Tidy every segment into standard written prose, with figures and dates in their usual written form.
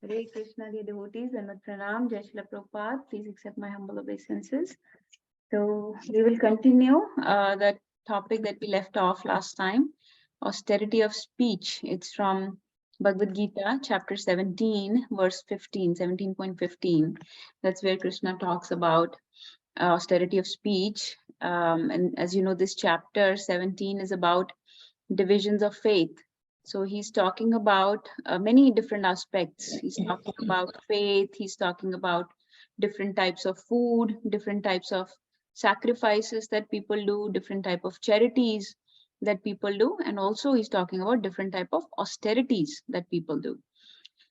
Hare Krishna, dear devotees, and Pranam, Jai Shri Prabhupada. Please accept my humble obeisances. So we will continue the topic that we left off last time, austerity of speech. It's from Bhagavad Gita, chapter 17, verse 15, 17.15. That's where Krishna talks about austerity of speech. And as you know, this chapter 17 is about divisions of faith. So he's talking about many different aspects. He's talking about faith, he's talking about different types of food, different types of sacrifices that people do, different type of charities that people do, and also he's talking about different type of austerities that people do.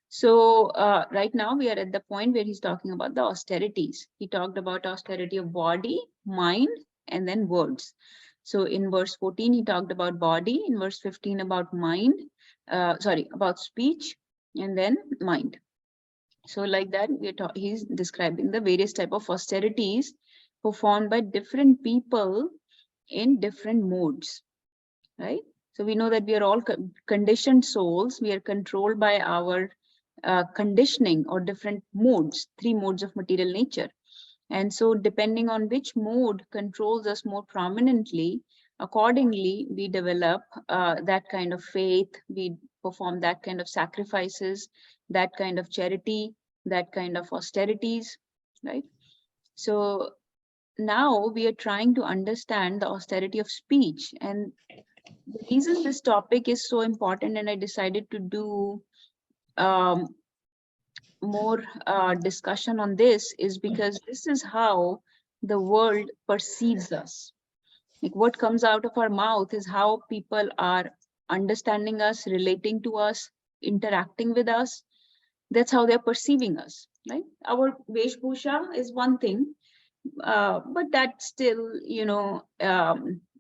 So right now we are at the point where he's talking about the austerities. He talked about austerity of body, mind, and then words. So in verse 14, he talked about body, in verse 15 about mind, about speech, and then mind. So like that, he's describing the various type of austerities performed by different people in different modes, right? So we know that we are all conditioned souls. We are controlled by our conditioning or different modes, 3 modes of material nature. And so depending on which mode controls us more prominently, accordingly, we develop that kind of faith, we perform that kind of sacrifices, that kind of charity, that kind of austerities, right? So now we are trying to understand the austerity of speech. And the reason this topic is so important and I decided to do more discussion on this is because this is how the world perceives us. Like what comes out of our mouth is how people are understanding us, relating to us, interacting with us. That's how they're perceiving us, right? Our Veshbhusha is one thing, but that still,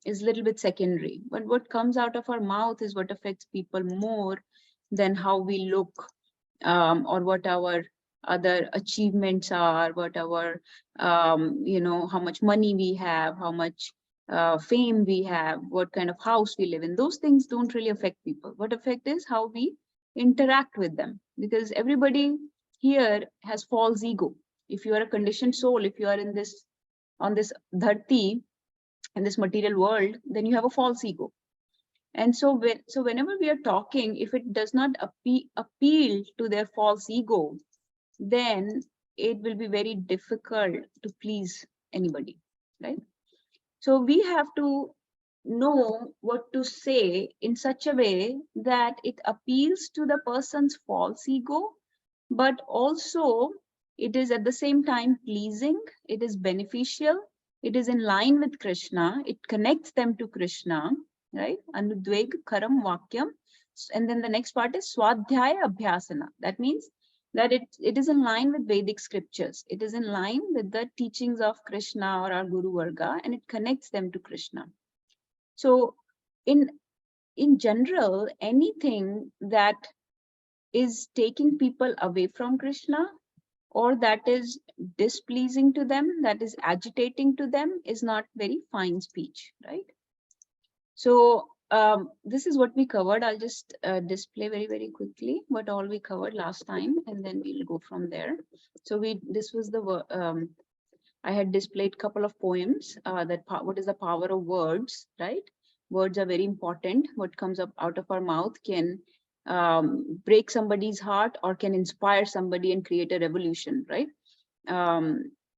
is a little bit secondary. But what comes out of our mouth is what affects people more than how we look, or what our other achievements are, what our, how much money we have, how much fame we have, what kind of house we live in. Those things don't really affect people. What affect is how we interact with them, because everybody here has false ego. If you are a conditioned soul, if you are in this, on this dharti, in this material world, then you have a false ego. And so whenever we are talking, if it does not appeal to their false ego, then it will be very difficult to please anybody, right? So we have to know what to say in such a way that it appeals to the person's false ego, but also it is at the same time pleasing, it is beneficial, it is in line with Krishna, it connects them to Krishna, right? Anudveg karam vakyam. And then the next part is swadhyaya abhyasana. That means that it is in line with Vedic scriptures. It is in line with the teachings of Krishna or our Guru Varga, and it connects them to Krishna. So in general, anything that is taking people away from Krishna or that is displeasing to them, that is agitating to them, is not very fine speech, right? So this is what we covered. I'll just display very, very quickly what all we covered last time, and then we'll go from there. So this was the, I had displayed a couple of poems what is the power of words, right? Words are very important. What comes up out of our mouth can break somebody's heart or can inspire somebody and create a revolution, right?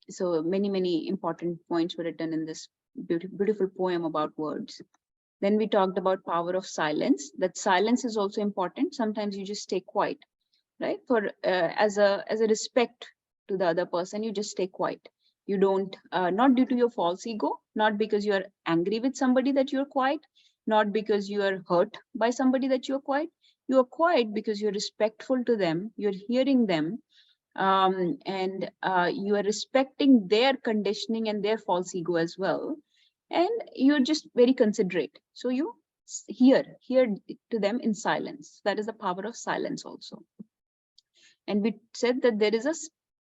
So many important points were written in this beautiful poem about words. Then we talked about power of silence, that silence is also important. Sometimes you just stay quiet, right? For as a respect to the other person, you just stay quiet. You don't, not due to your false ego, not because you are angry with somebody that you're quiet, not because you are hurt by somebody that you're quiet. You are quiet because you're respectful to them, you're hearing them, and you are respecting their conditioning and their false ego as well. And you're just very considerate. So you hear to them in silence. That is the power of silence also. And we said that there is a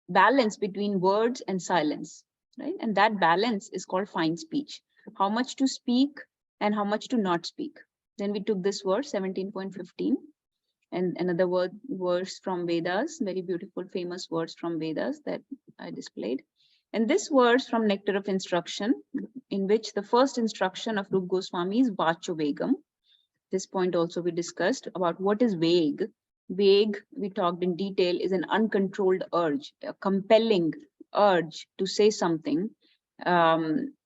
balance between words and silence, right? And that balance is called fine speech. How much to speak and how much to not speak. Then we took this verse 17.15. And another verse from Vedas, very beautiful, famous verse from Vedas that I displayed. And this verse from Nectar of Instruction, in which the first instruction of Rup Goswami is Vacho Vegam. This point also we discussed about what is vague. Vague, we talked in detail, is an uncontrolled urge, a compelling urge to say something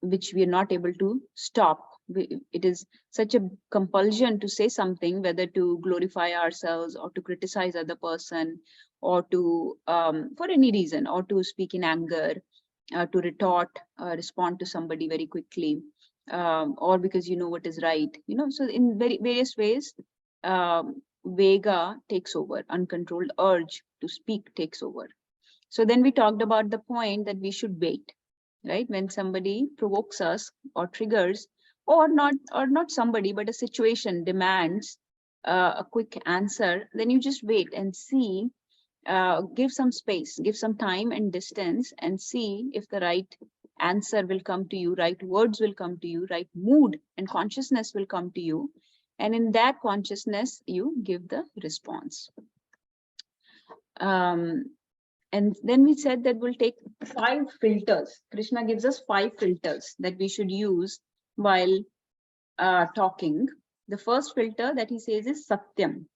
which we are not able to stop. It is such a compulsion to say something, whether to glorify ourselves or to criticize other person, or to for any reason, or to speak in anger, to retort, respond to somebody very quickly, or because you know what is right. So in various ways, vega takes over, uncontrolled urge to speak takes over. So then we talked about the point that we should wait, right? When somebody provokes us or triggers, or not somebody, but a situation demands a quick answer, then you just wait and see, give some space, give some time and distance, and see if the right answer will come to you, right words will come to you, right mood and consciousness will come to you. And in that consciousness, you give the response. And then we said that we'll take 5 filters. Krishna gives us 5 filters that we should use while talking. The first filter that he says is Satyam,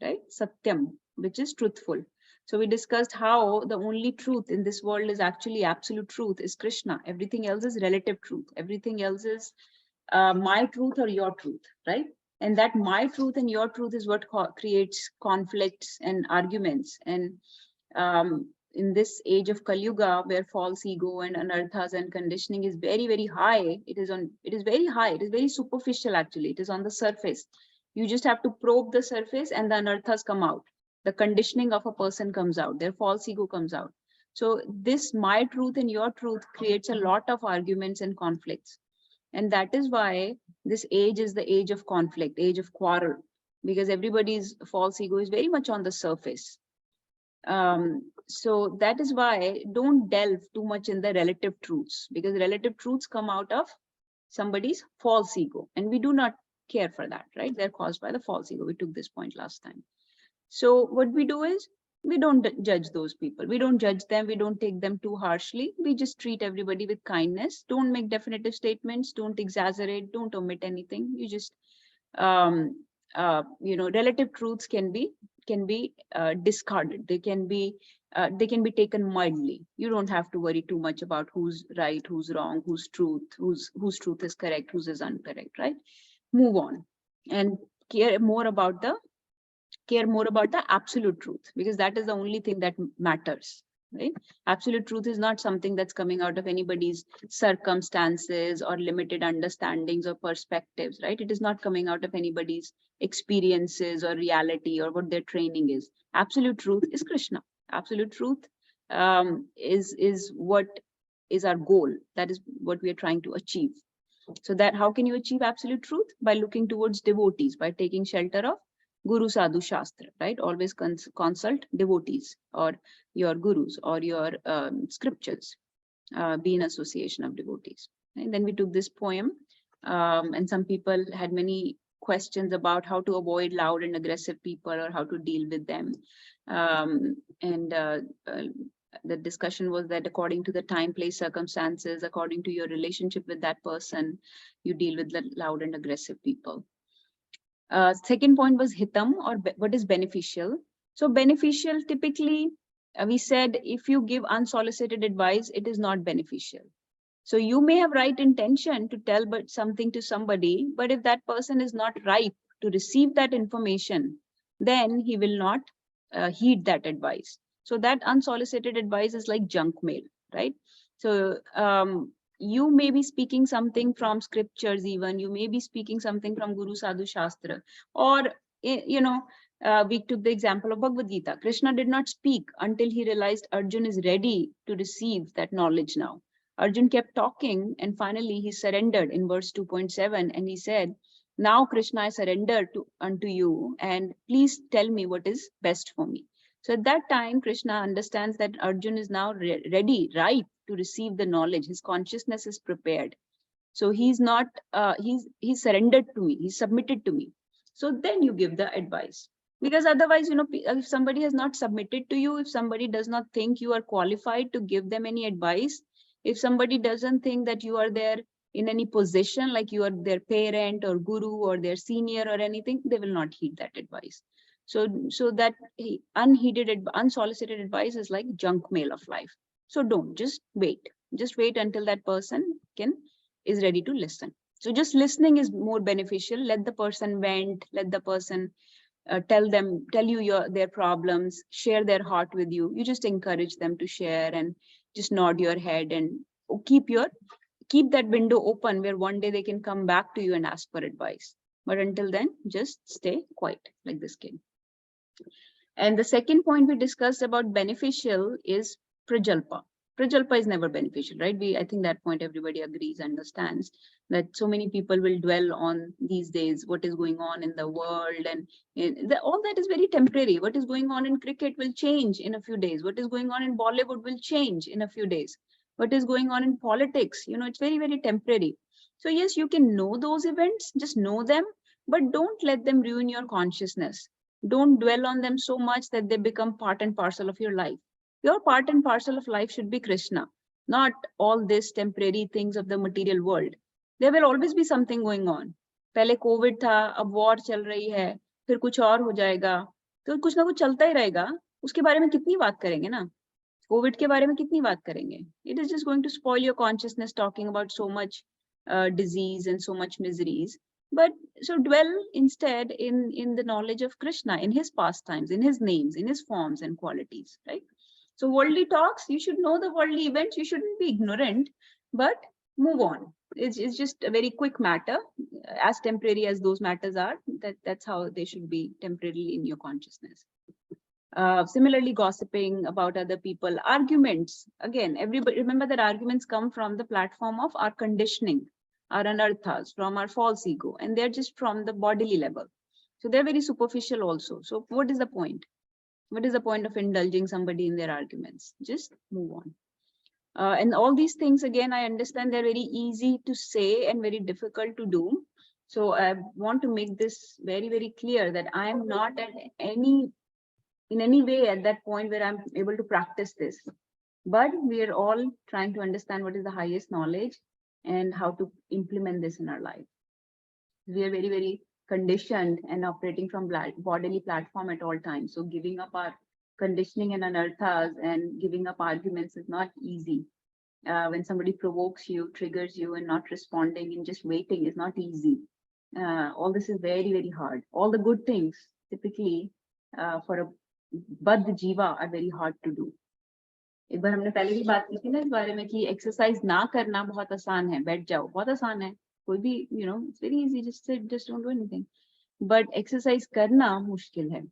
right? Satyam, which is truthful. So we discussed how the only truth in this world is actually absolute truth, is Krishna. Everything else is relative truth. Everything else is my truth or your truth, right? And that my truth and your truth is what creates conflicts and arguments. And in this age of Kali Yuga, where false ego and anarthas and conditioning is very, very high, it is very high, it is very superficial actually, it is on the surface. You just have to probe the surface and the anarthas come out. The conditioning of a person comes out, their false ego comes out. So this my truth and your truth creates a lot of arguments and conflicts. And that is why this age is the age of conflict, age of quarrel, because everybody's false ego is very much on the surface. So that is why don't delve too much in the relative truths, because relative truths come out of somebody's false ego, and we do not care for that, right? They're caused by the false ego. We took this point last time. So what we do is we don't judge those people. We don't judge them. We don't take them too harshly. We just treat everybody with kindness. Don't make definitive statements. Don't exaggerate. Don't omit anything. You just, relative truths can be discarded. They can be taken mildly. You don't have to worry too much about who's right, who's wrong, whose truth is correct, whose is incorrect, right? Move on and care more about the absolute truth, because that is the only thing that matters, right? Absolute truth is not something that's coming out of anybody's circumstances or limited understandings or perspectives, right? It is not coming out of anybody's experiences or reality or what their training is. Absolute truth is Krishna. Absolute truth is what is our goal. That is what we are trying to achieve. So that how can you achieve absolute truth? By looking towards devotees, by taking shelter of Guru Sadhu Shastra, right? Always consult devotees or your gurus or your scriptures. Be in association of devotees. And then we took this poem, and some people had many questions about how to avoid loud and aggressive people or how to deal with them. The discussion was that according to the time, place, circumstances, according to your relationship with that person, you deal with the loud and aggressive people. Second point was hitam, or what is beneficial. So beneficial, typically, we said if you give unsolicited advice, it is not beneficial. So you may have right intention to tell something to somebody, but if that person is not ripe to receive that information, then he will not heed that advice. So that unsolicited advice is like junk mail, right? So you may be speaking something from scriptures, even you may be speaking something from Guru Sadhu Shastra, or we took the example of Bhagavad Gita. Krishna did not speak until he realized Arjun is ready to receive that knowledge now. Arjun kept talking, and finally he surrendered in verse 2.7, and he said, now Krishna, I surrender unto you, and please tell me what is best for me. So at that time, Krishna understands that Arjun is now ready, ripe to receive the knowledge. His consciousness is prepared. So he's not, he's surrendered to me, he's submitted to me. So then you give the advice. Because otherwise, if somebody has not submitted to you, if somebody does not think you are qualified to give them any advice, if somebody doesn't think that you are there in any position, like you are their parent or guru or their senior or anything, they will not heed that advice. So that unheeded, unsolicited advice is like junk mail of life. So don't, just wait until that person is ready to listen. So just listening is more beneficial. Let the person vent, let the person tell you their problems, share their heart with you. You just encourage them to share and just nod your head and keep that window open where one day they can come back to you and ask for advice. But until then, just stay quiet like this kid. And the second point we discussed about beneficial is prajalpa. Prajalpa is never beneficial, right? I think that point everybody agrees, understands that so many people will dwell on these days, what is going on in the world, and all that is very temporary. What is going on in cricket will change in a few days. What is going on in Bollywood will change in a few days. What is going on in politics, it's very, very temporary. So yes, you can know those events, just know them, but don't let them ruin your consciousness. Don't dwell on them so much that they become part and parcel of your life. Your part and parcel of life should be Krishna, not all these temporary things of the material world. There will always be something going on. पहले Covid था, अब war चल रही है, फिर कुछ और हो जाएगा, तो कुछ ना कुछ चलता ही रहेगा. उसके बारे में कितनी बात करेंगे ना? कोविड के बारे में कितनी बात करेंगे? It is just going to spoil your consciousness talking about so much disease and so much miseries. But so dwell instead in the knowledge of Krishna, in his pastimes, in his names, in his forms and qualities, right? So worldly talks, you should know the worldly events, you shouldn't be ignorant, but move on. It's just a very quick matter, as temporary as those matters are. That's how they should be temporarily in your consciousness. Similarly, gossiping about other people, arguments. Again, everybody remember that arguments come from the platform of our conditioning, our anarthas, from our false ego, and they're just from the bodily level. So they're very superficial also. So what is the point? What is the point of indulging somebody in their arguments? Just move on. And all these things, again, I understand they're very easy to say and very difficult to do. So I want to make this very, very clear that I am not in any way at that point where I'm able to practice this. But we are all trying to understand what is the highest knowledge and how to implement this in our life. We are very, very conditioned and operating from bodily platform at all times. So giving up our conditioning and anarthas and giving up arguments is not easy. When somebody provokes you, triggers you, and not responding and just waiting is not easy. All this is very, very hard. All the good things typically for a बद्ध जीवा are very hard to do. एक बार हमने पहले भी बात की थी ना इस बारे में कि एक्सरसाइज ना करना बहुत आसान है, बैठ जाओ बहुत आसान है, कोई भी it's very easy, just sit, just don't do anything. But exercise करना मुश्किल है.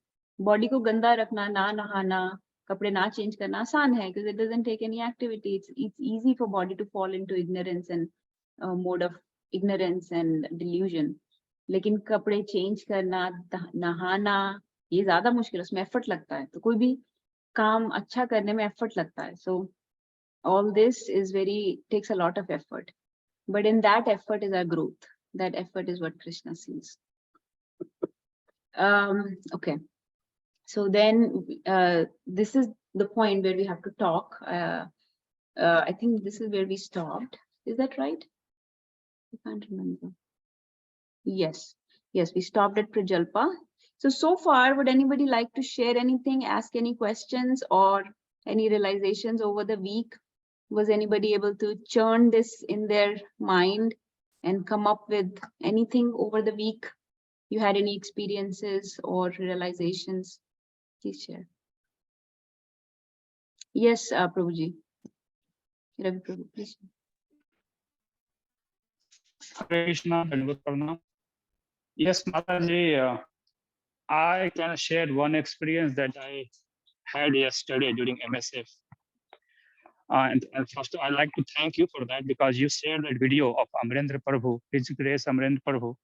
बॉडी को गंदा रखना, ना नहाना, कपड़े ना चेंज करना आसान है because it doesn't take any activity. It's easy for body to fall into ignorance and mode of ignorance and delusion. लेकिन कपड़े चेंज करना, नहाना, ये ज्यादा मुश्किल है, उसमें एफर्ट लगता है. तो कोई भी काम अच्छा करने में एफर्ट लगता है. So all this is takes a lot of effort, but in that effort is our growth. That effort is what Krishna sees. Okay, so then this is the point where we have to talk. I think this is where we stopped. Is that right? I can't remember. Yes, we stopped at Prajalpa. So far, would anybody like to share anything, ask any questions or any realizations over the week? Was anybody able to churn this in their mind and come up with anything over the week? You had any experiences or realizations? Please share. Yes, Prabhuji. Ravi Prabhu, please. Hare Krishna, Dandavat Pranam. Yes, Mataji, I can share one experience that I had yesterday during MSF. And first, I'd like to thank you for that because you shared that video of Amrendra Prabhu, His Grace Amrendra Prabhu,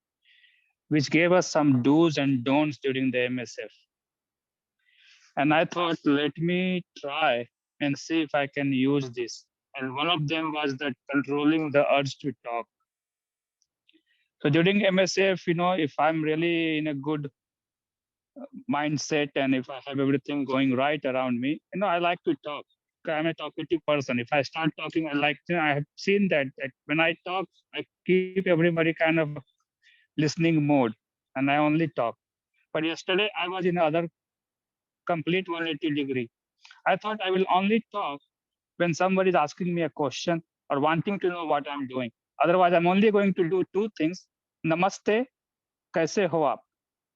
which gave us some do's and don'ts during the MSF. And I thought, let me try and see if I can use this. And one of them was that controlling the urge to talk. So during MSF, if I'm really in a good mindset, and if I have everything going right around me, I like to talk. I'm a talkative person. If I start talking, I have seen that when I talk, I keep everybody kind of listening mode, and I only talk. But yesterday I was in other complete 180 degree. I thought I will only talk when somebody is asking me a question or wanting to know what I'm doing. Otherwise, I'm only going to do two things. Namaste, kaise ho aap?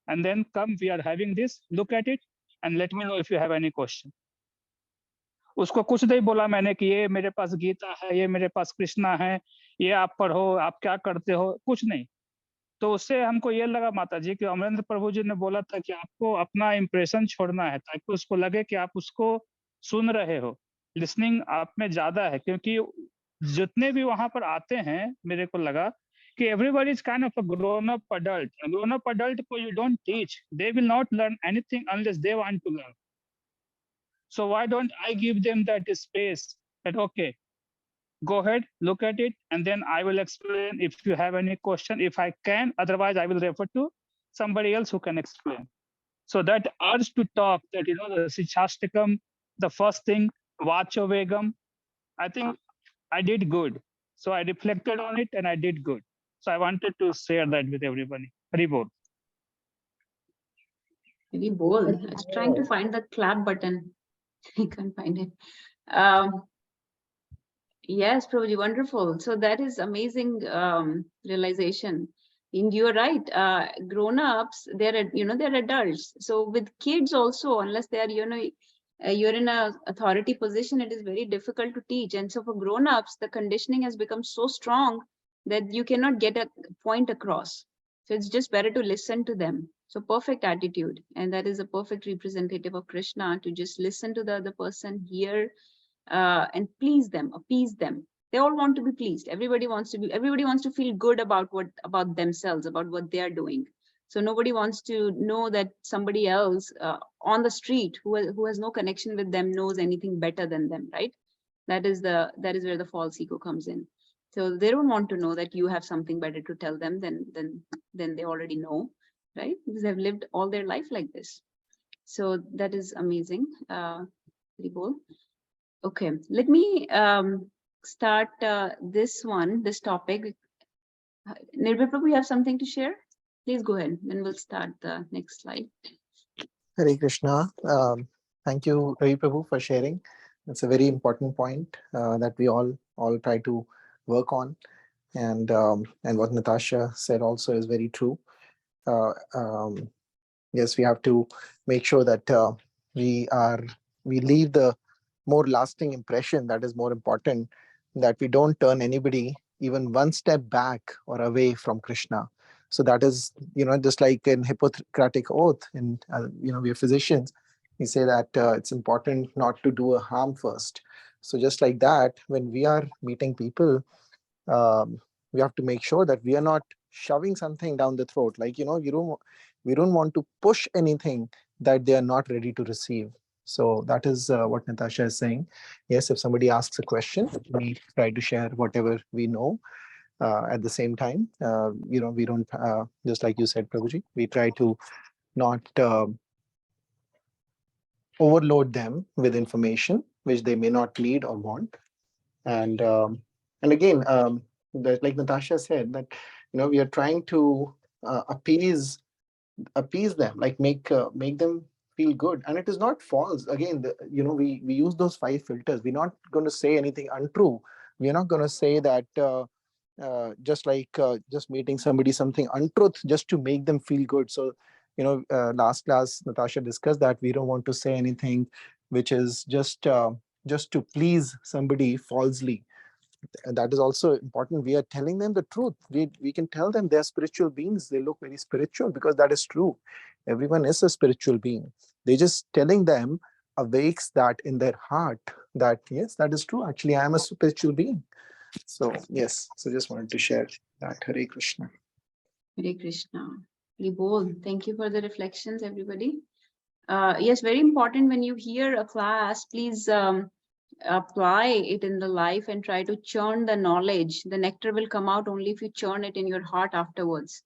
And then come, we are having this, look at it, and let me know if you have any question. उसको कुछ नहीं बोला मैंने कि ये मेरे पास गीता है, ये मेरे पास कृष्णा है, ये आप पढ़ो, आप क्या करते हो, कुछ नहीं. तो उससे हमको ये लगा माता जी कि अमरेंद्र प्रभु जी ने बोला था कि आपको अपना इंप्रेशन छोड़ना है ताकि उसको लगे कि आप उसको सुन रहे हो. लिसनिंग आप में ज्यादा है, क्योंकि जितने भी वहां पर आते हैं, मेरे को लगा कि everybody is kind of a grown up adult. Grown up adult को you don't teach, they will not learn anything unless they want to learn. So why don't I give them that space that, okay, go ahead, look at it, and then I will explain if you have any question, if I can, otherwise I will refer to somebody else who can explain. So that urge to talk, that, the Sichastikam, the first thing, Vacho Vegam, I think I did good. So I reflected on it and I did good. So I wanted to share that with everybody. Haribol. Very bold. I was trying to find the clap button. I can't find it. Um, yes, Prabhuji, wonderful. So that is amazing realization. And you're right. Grown-ups, they're adults. So with kids also, unless they are, you're in a authority position, it is very difficult to teach. And so for grown-ups, the conditioning has become so strong that you cannot get a point across. So it's just better to listen to them. So perfect attitude. And that is a perfect representative of Krishna, to just listen to the other person, hear, and please them, appease them. They all want to be pleased. Everybody wants to feel good about themselves, about what they are doing. So nobody wants to know that somebody else on the street who has no connection with them knows anything better than them, right? That is where the false ego comes in. So they don't want to know that you have something better to tell them than they already know, right? Because they've lived all their life like this. So that is amazing. Okay, let me start this topic. Nirbhay Prabhu, you have something to share? Please go ahead, then we'll start the next slide. Hare Krishna. Thank you, Ravi Prabhu, for sharing. It's a very important point that we all try to work on, and what Natasha said also is very true. Yes, we have to make sure that we leave the more lasting impression. That is more important, that we don't turn anybody even one step back or away from Krishna. So that is, just like in Hippocratic oath, and we are physicians, we say that it's important not to do a harm first. So just like that, when we are meeting people, we have to make sure that we are not shoving something down the throat. Like, we don't want to push anything that they are not ready to receive. So that is what Natasha is saying. Yes, if somebody asks a question, we try to share whatever we know. At the same time, we don't, just like you said, Prabhuji, we try to not overload them with information which they may not need or want. And again, like Natasha said, that we are trying to appease them, like make them feel good. And it is not false. Again, we use those 5 filters. We're not going to say anything untrue. We're not going to say that just meeting somebody something untruth just to make them feel good. So last class Natasha discussed that we don't want to say anything which is just to please somebody falsely. And that is also important. We are telling them the truth. We can tell them they're spiritual beings. They look very spiritual, because that is true. Everyone is a spiritual being. They're just telling them awakes that in their heart, that yes, that is true. Actually, I am a spiritual being. So yes, so just wanted to share that. Hare Krishna. Hare Krishna. Very bold. Thank you for the reflections, everybody. Yes, very important. When you hear a class, please apply it in the life and try to churn the knowledge. The nectar will come out only if you churn it in your heart afterwards.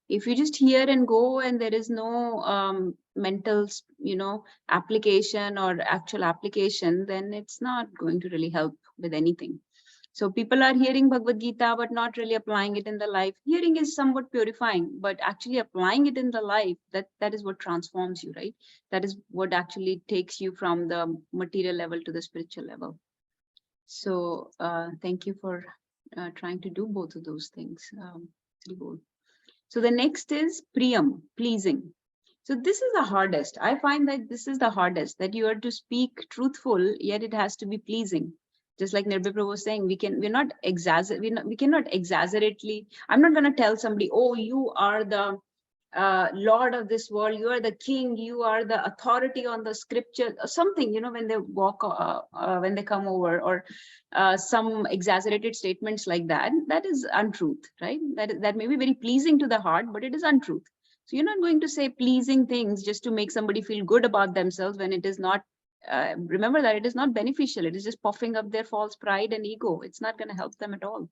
If you just hear and go and there is no mental, application or actual application, then it's not going to really help with anything. So people are hearing Bhagavad Gita, but not really applying it in the life. Hearing is somewhat purifying, but actually applying it in the life, that is what transforms you, right? That is what actually takes you from the material level to the spiritual level. So thank you for trying to do both of those things. So the next is Priyam, pleasing. So this is the hardest. I find that this is the hardest, that you are to speak truthful, yet it has to be pleasing. Just like Nirbhay Prabhu was saying, we cannot exaggerately. I'm not going to tell somebody, oh, you are the Lord of this world, you are the king, you are the authority on the scripture, or something, when they walk, when they come over, or some exaggerated statements like that. That is untruth, right? That may be very pleasing to the heart, but it is untruth. So you're not going to say pleasing things just to make somebody feel good about themselves when it is not. Remember that it is not beneficial. It is just puffing up their false pride and ego. It's not going to help them at all.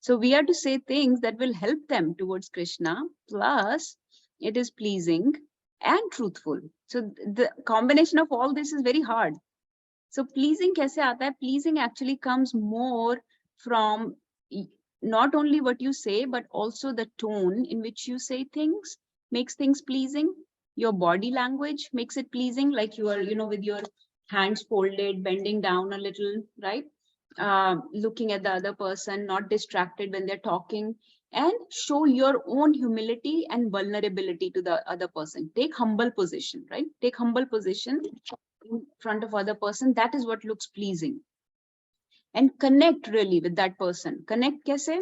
So we are to say things that will help them towards Krishna, plus it is pleasing and truthful. So the combination of all this is very hard. So pleasing kaise aata hai? Pleasing actually comes more from not only what you say, but also the tone in which you say things makes things pleasing. Your body language makes it pleasing, like you are, with your hands folded, bending down a little, right? Looking at the other person, not distracted when they're talking, and show your own humility and vulnerability to the other person. Take humble position, right? Take humble position in front of other person. That is what looks pleasing. And connect really with that person. Connect kaise?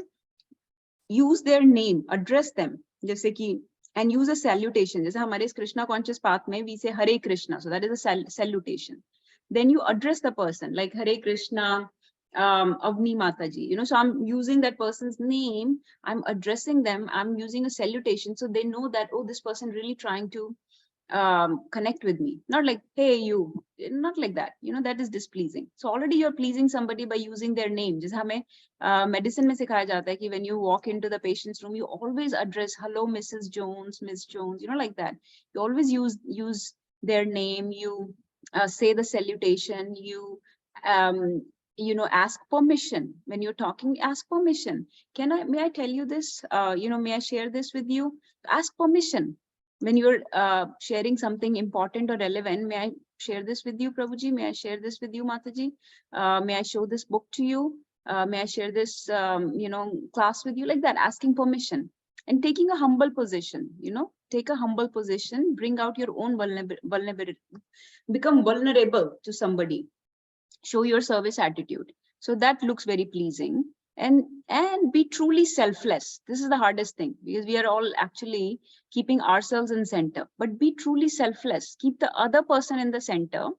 Use their name, address them. Jaise ki, and use a salutation. Jaise hamare is Krishna conscious path mein, we say Hare Krishna. So that is a salutation. Then you address the person like Hare Krishna, Avni Mataji. So I'm using that person's name. I'm addressing them. I'm using a salutation. So they know that, oh, this person really trying to connect with me. Not like, hey, you, not like that. That is displeasing. So already you're pleasing somebody by using their name. Just hame medicine mein sikhaya jata hai ki when you walk into the patient's room, you always address, hello, Mrs. Jones, Miss Jones, like that. You always use their name. You say the salutation. You ask permission when you're talking. Ask permission. May I tell you this? May I share this with you? Ask permission. When you're sharing something important or relevant, may I share this with you, Prabhuji? May I share this with you, Mataji? May I show this book to you? May I share this, class with you? Like that, asking permission and taking a humble position, take a humble position, bring out your own vulnerability, become vulnerable to somebody, show your service attitude. So that looks very pleasing. And be truly selfless. This is the hardest thing, because we are all actually keeping ourselves in center, but be truly selfless. Keep the other person in the center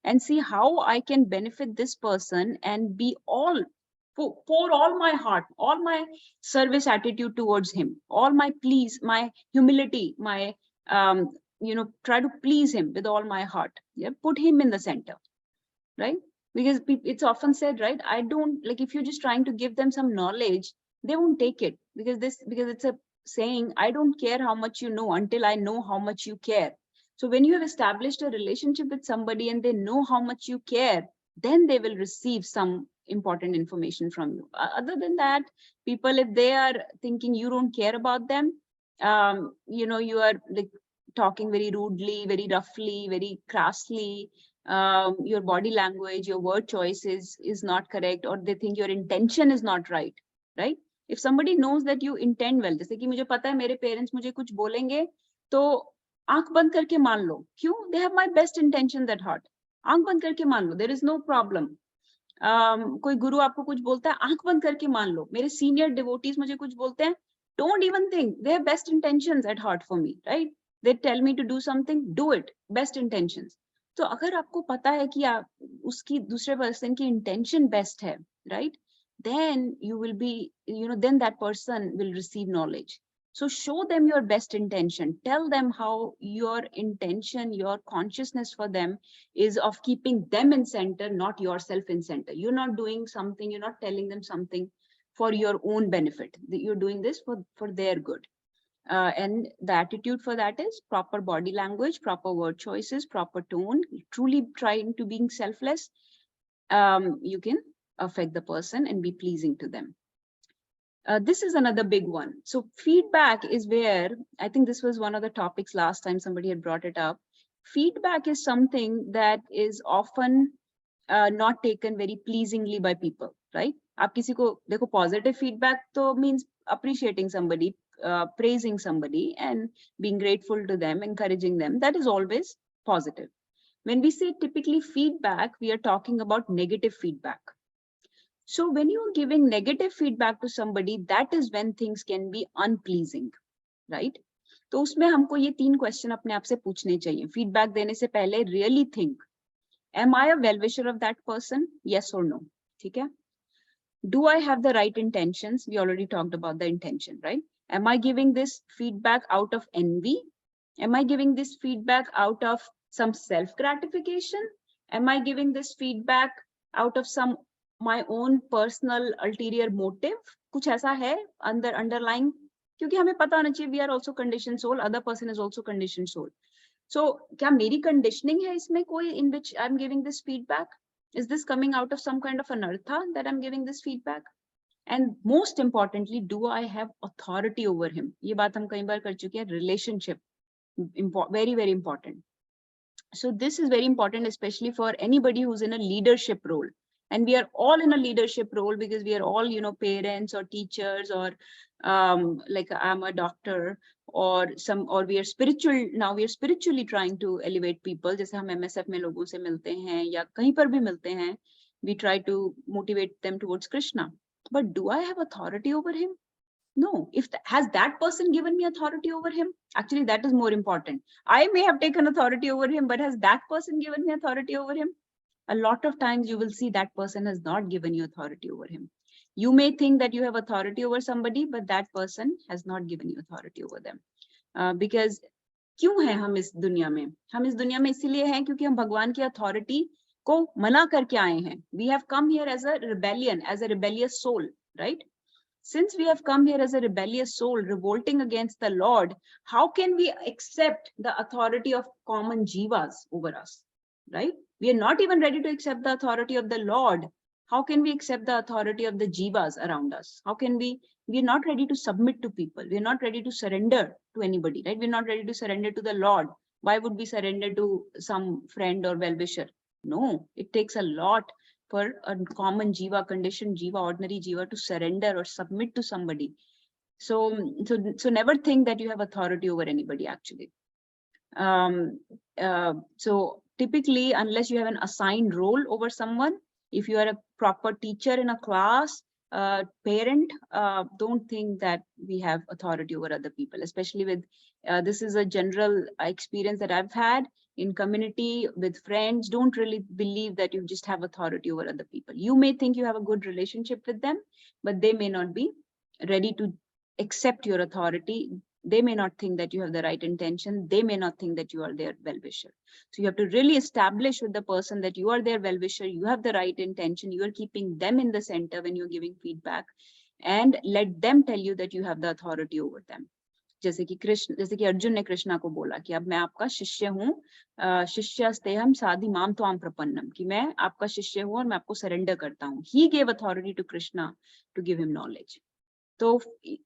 and see how I can benefit this person and be pour all my heart, all my service attitude towards him, all my please, my humility, my try to please him with all my heart. Yeah, put him in the center, right? Because it's often said, right? I don't like, if you're just trying to give them some knowledge, they won't take it, because it's a saying, I don't care how much you know until I know how much you care. So when you have established a relationship with somebody and they know how much you care, then they will receive some important information from you. Other than that, people, if they are thinking you don't care about them, you are like talking very rudely, very roughly, very crassly, your body language, your word choice is not correct, or they think your intention is not right, right? If somebody knows that you intend well, जैसे कि मुझे पता है मेरे parents मुझे कुछ बोलेंगे तो आंख बंद करके मान लो, क्यों? They have my best intentions at heart. आंख बंद करके मान लो, there is no problem. कोई गुरु आपको कुछ बोलता है, आंख बंद करके मान लो. मेरे senior devotees मुझे कुछ बोलते हैं, don't even think, they have best intentions at heart for me, right? They tell me to do something, do it, best intentions. तो अगर आपको पता है कि आप उसकी दूसरे पर्सन की इंटेंशन बेस्ट है, right? Then you will be, then that person will receive knowledge. So show them your best intention. Tell them how your intention, your consciousness for them is of keeping them in center, not yourself in center. You're not doing something, you're not telling them something for your own benefit. You're doing this for their good. And the attitude for that is proper body language, proper word choices, proper tone, truly trying to being selfless. You can affect the person and be pleasing to them. This is another big one. So feedback is where, I think this was one of the topics last time somebody had brought it up. Feedback is something that is often not taken very pleasingly by people, right? आप किसी को देखो, positive feedback तो means appreciating somebody, praising somebody and being grateful to them, encouraging them. That is always positive. When we say typically feedback, we are talking about negative feedback. So when you are giving negative feedback to somebody, that is when things can be unpleasing, right? तो उसमें हमको ये 3 question अपने आप से पूछने चाहिए feedback देने से पहले. Really think, am I a well-wisher of that person? Yes or no? ठीक है. Do I have the right intentions? We already talked about the intention, right? Am I giving this feedback out of envy? Am I giving this feedback out of some self-gratification? Am I giving this feedback out of some my own personal ulterior motive? कुछ ऐसा है अंदर underlying, क्योंकि हमें पता होना चाहिए we are also conditioned soul, other person is also conditioned soul. So क्या मेरी conditioning है इसमें कोई in which I'm giving this feedback? Is this coming out of some kind of anartha that I'm giving this feedback? And most importantly, do I have authority over him? ये बात हम कई बार कर चुके हैं. Relationship, very, very important. So this is very important, especially for anybody who's in a leadership role. And we are all in a leadership role because we are all, you know, parents or teachers or like I'm a doctor or we are spiritual. Now we are spiritually trying to elevate people. जैसे हम MSF में लोगों से मिलते हैं या कहीं पर भी मिलते हैं, we try to motivate them towards Krishna. But do I have authority over him? No. Has that person given me authority over him? Actually, that is more important. I may have taken authority over him, but has that person given me authority over him? A lot of times you will see that person has not given you authority over him. You may think that you have authority over somebody, but that person has not given you authority over them. Because क्यों हैं हम इस दुनिया में? हम इस दुनिया में इसीलिए हैं क्योंकि हम भगवान की authority को मना करके आए हैं. We have come here as a rebellion, as a rebellious soul, right? Since we have come here as a rebellious soul, revolting against the Lord, how can we accept the authority of common jivas over us, right? We are not even ready to accept the authority of the Lord. How can we accept the authority of the jivas around us? How can we are not ready to submit to people. We're not ready to surrender to anybody, right? We're not ready to surrender to the Lord. Why would we surrender to some friend or well-wisher? No, it takes a lot for a common jiva, conditioned jiva, ordinary jiva to surrender or submit to somebody. So never think that you have authority over anybody, actually. So typically, unless you have an assigned role over someone, if you are a proper teacher in a class, parent, don't think that we have authority over other people, especially with, this is a general experience that I've had in community with friends. Don't really believe that you just have authority over other people. You may think you have a good relationship with them, but they may not be ready to accept your authority. They may not think that you have the right intention. They may not think that you are their well-wisher. So you have to really establish with the person that you are their well-wisher, you have the right intention, you are keeping them in the center when you're giving feedback, and let them tell you that you have the authority over them. जैसे कि अर्जुन ने कृष्णा को बोला कि अब मैं आपका शिष्य हूँ, शिष्यस्तेहम साधि माम त्वाम प्रपन्नम, कि मैं आपका शिष्य हूँ और मैं आपको सरेंडर करता हूँ. He gave authority to Krishna to give him knowledge. तो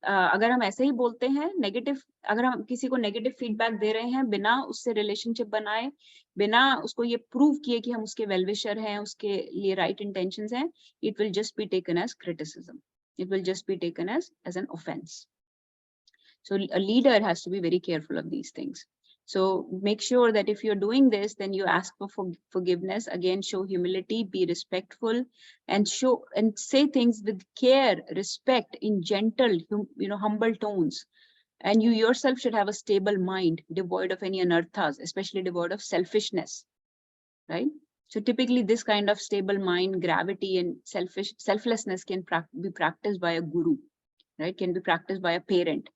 अगर हम ऐसे ही बोलते हैं नेगेटिव, अगर हम किसी को नेगेटिव फीडबैक दे रहे हैं बिना उससे रिलेशनशिप बनाए, बिना उसको ये प्रूव किए कि हम उसके वेलविशर हैं, उसके लिए राइट इंटेंशंस हैं, it will just be taken as criticism, it will just be taken as an offence. So a leader has to be very careful of these things. So make sure that if you're doing this, then you ask for forgiveness. Again, show humility, be respectful, and say things with care, respect, in gentle, humble tones. And you yourself should have a stable mind, devoid of any anarthas, especially devoid of selfishness, right? So typically this kind of stable mind, gravity, and selflessness can be practiced by a guru, right? Can be practiced by a parent,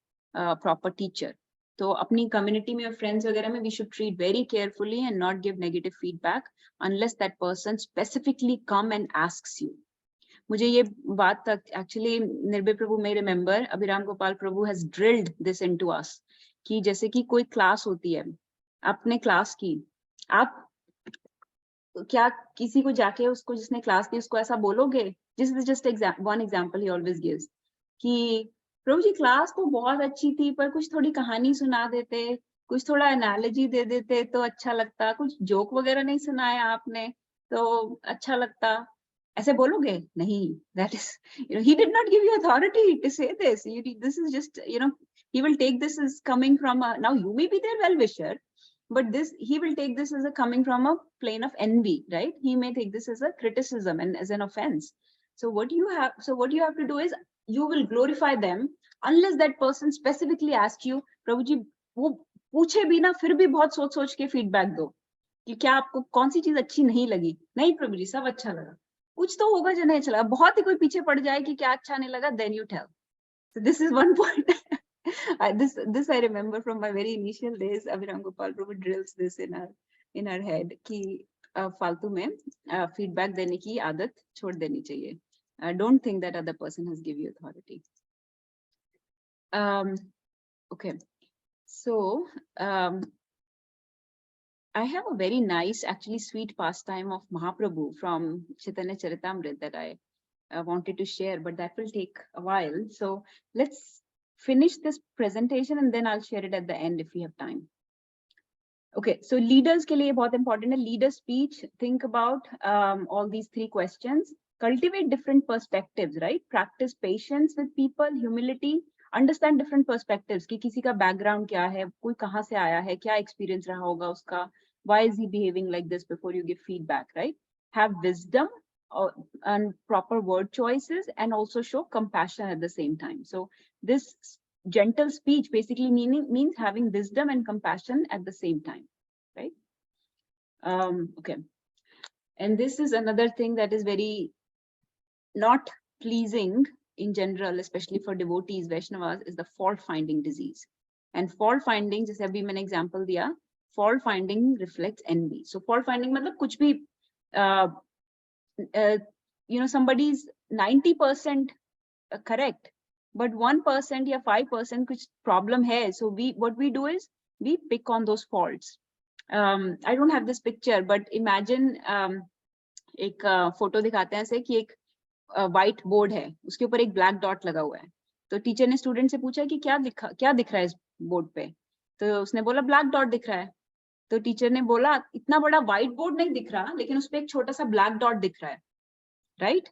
proper teacher. So अपनी community में और friends वगैरह में we should treat very carefully and not give negative feedback unless that person specifically come and asks you. मुझे ये बात तक actually निर्भय प्रभु may remember, Abhiram Gopal Prabhu has drilled this into us कि जैसे कि कोई क्लास होती है, अपने क्लास की, आप क्या किसी को जाके उसको जिसने क्लास दी उसको ऐसा बोलोगे? This is just one example he always gives कि प्रभु जी क्लास तो बहुत अच्छी थी पर कुछ थोड़ी कहानी सुना देते, कुछ थोड़ा एनालॉजी दे देते तो अच्छा लगता, कुछ जोक वगैरह नहीं सुनाया आपने तो अच्छा लगता, ऐसे बोलोगे? नहीं, that is, he did not give you authority to say this. This is just, he will take this as coming from now you may be their well-wisher, but he will take this as a coming from a plane of envy, right? He may take this as a criticism and as an offense. So what you have to do is you will glorify them unless that person specifically asks you, प्रभु जी वो पूछे भी ना फिर भी बहुत सोच सोच के फीडबैक दो कि क्या आपको कौन सी चीज अच्छी नहीं लगी? नहीं प्रभु जी सब अच्छा लगा। कुछ तो होगा जो नहीं अच्छा लगा, बहुत ही कोई पीछे पड़ जाए कि क्या अच्छा नहीं लगा, then you tell. So this is one point. This I remember from my very initial days. Abhiram Gopal Prabhu drills this in our head कि फालतू में feedback देने की आदत छोड़ देनी चाहिए. Don't think that other person has give you authority. Okay, so I have a very nice, actually sweet pastime of Mahaprabhu from Chaitanya Charitamrita that I wanted to share, but that will take a while. So let's finish this presentation and then I'll share it at the end if we have time. Okay, so leaders के लिए बहुत important है. Leader speech, think about all these three questions. Cultivate different perspectives, right? Practice patience with people, humility, understand different perspectives कि किसी का background क्या है, कोई कहाँ से आया है, क्या experience रहा होगा उसका, why is he behaving like this before you give feedback, right? Have wisdom and proper word choices and also show compassion at the same time. So this gentle speech basically means having wisdom and compassion at the same time, right? Okay, and this is another thing that is very not pleasing in general, especially for devotees, Vaishnavas, is the fault finding disease. And fault finding, जैसे अभी मैंने example दिया, fault finding reflects envy. So fault finding मतलब कुछ भी somebody's 90% correct, but 1% या 5% कुछ problem है. So what we do is we pick on those faults. I don't have this picture, but imagine एक photo दिखाते हैं ऐसे कि एक white board है, उसके ऊपर एक black dot लगा हुआ है. तो टीचर ने स्टूडेंट से पूछा कि क्या दिख रहा है इस बोर्ड पे? तो उसने बोला ब्लैक डॉट दिख रहा है. तो टीचर ने बोला इतना बड़ा व्हाइट बोर्ड नहीं दिख रहा, लेकिन उस पे एक छोटा सा ब्लैक डॉट दिख रहा है, right?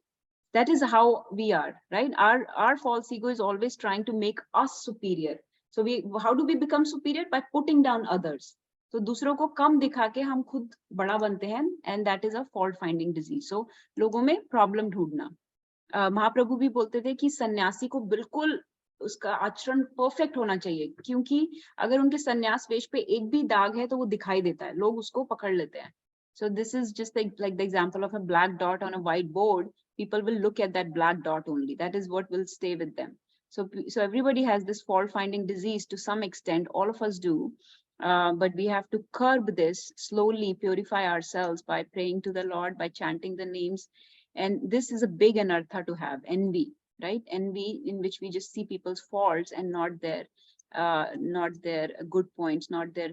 That is how we are, right? Our false ego is always trying to make us superior. So how do we become superior? By putting down others. So दूसरों को कम दिखा के हम खुद बड़ा बनते हैं, and that is a fault finding disease. So लोगों में problem ढूंढना. महाप्रभु भी बोलते थे कि सन्यासी को बिल्कुल उसका आचरण परफेक्ट होना चाहिए, क्योंकि अगर उनके सन्यास वेश पे एक भी दाग है तो वो दिखाई देता है, लोग उसको पकड़ लेते हैं. So this is just like the example of a black dot on a white board. People will look at that black dot only. That is what will stay with them. So everybody has this fault finding disease to some extent. All of us do. But we have to curb this slowly, purify ourselves by praying to the Lord, by chanting the names. And this is a big anartha to have, envy, right? Envy in which we just see people's faults and not their good points, not their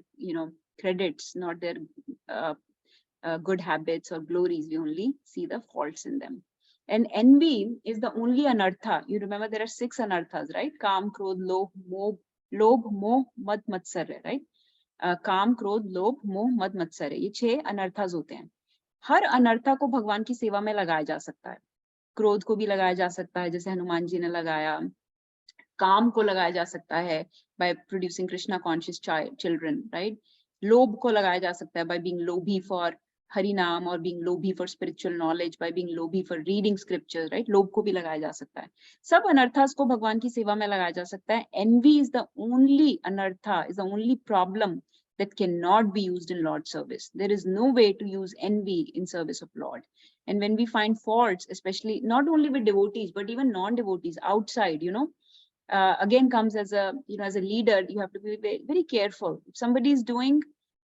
credits, not their good habits or glories. We only see the faults in them. And envy is the only anartha. You remember there are 6 anarthas, right? Kam, Krodh, Lobh, Moh, Mad, Matsarya, right? Kam, Krodh, Lobh, Moh, Mad, Matsarya. ये 6 अनर्थास होते हैं. हर अनर्था को भगवान की सेवा में लगाया जा सकता है. क्रोध को भी लगाया जा सकता है, जैसे हनुमान जी ने लगाया. काम को लगाया जा सकता है by producing Krishna conscious children, right? लोभ को लगाया जा सकता है by being lobhi for Harinam or being lobhi for spiritual knowledge, by being lobhi for reading scriptures, right? लोभ को भी लगाया जा सकता है. सब अनर्थास को भगवान की सेवा में लगाया जा सकता है. Envy is the only anartha, is the only problem that cannot be used in Lord's service. There is no way to use envy in service of Lord. And when we find faults, especially not only with devotees, but even non-devotees outside, again comes as a, as a leader, you have to be very, very careful. If somebody is doing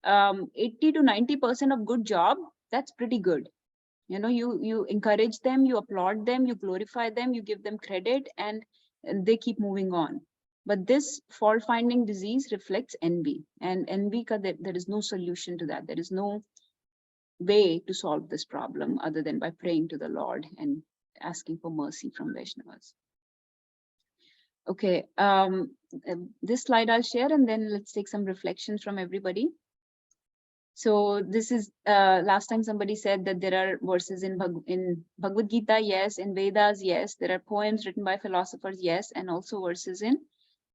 80 to 90% of good job, that's pretty good. You know, you encourage them, you applaud them, you glorify them, you give them credit, and they keep moving on. But this fault finding disease reflects envy, and envy there is no solution to that. There is no way to solve this problem other than by praying to the Lord and asking for mercy from Vaishnavas. Okay, this slide I'll share, and then let's take some reflections from everybody. So this is last time somebody said that there are verses in Bhagavad Gita, yes, in Vedas, yes, there are poems written by philosophers, yes, and also verses in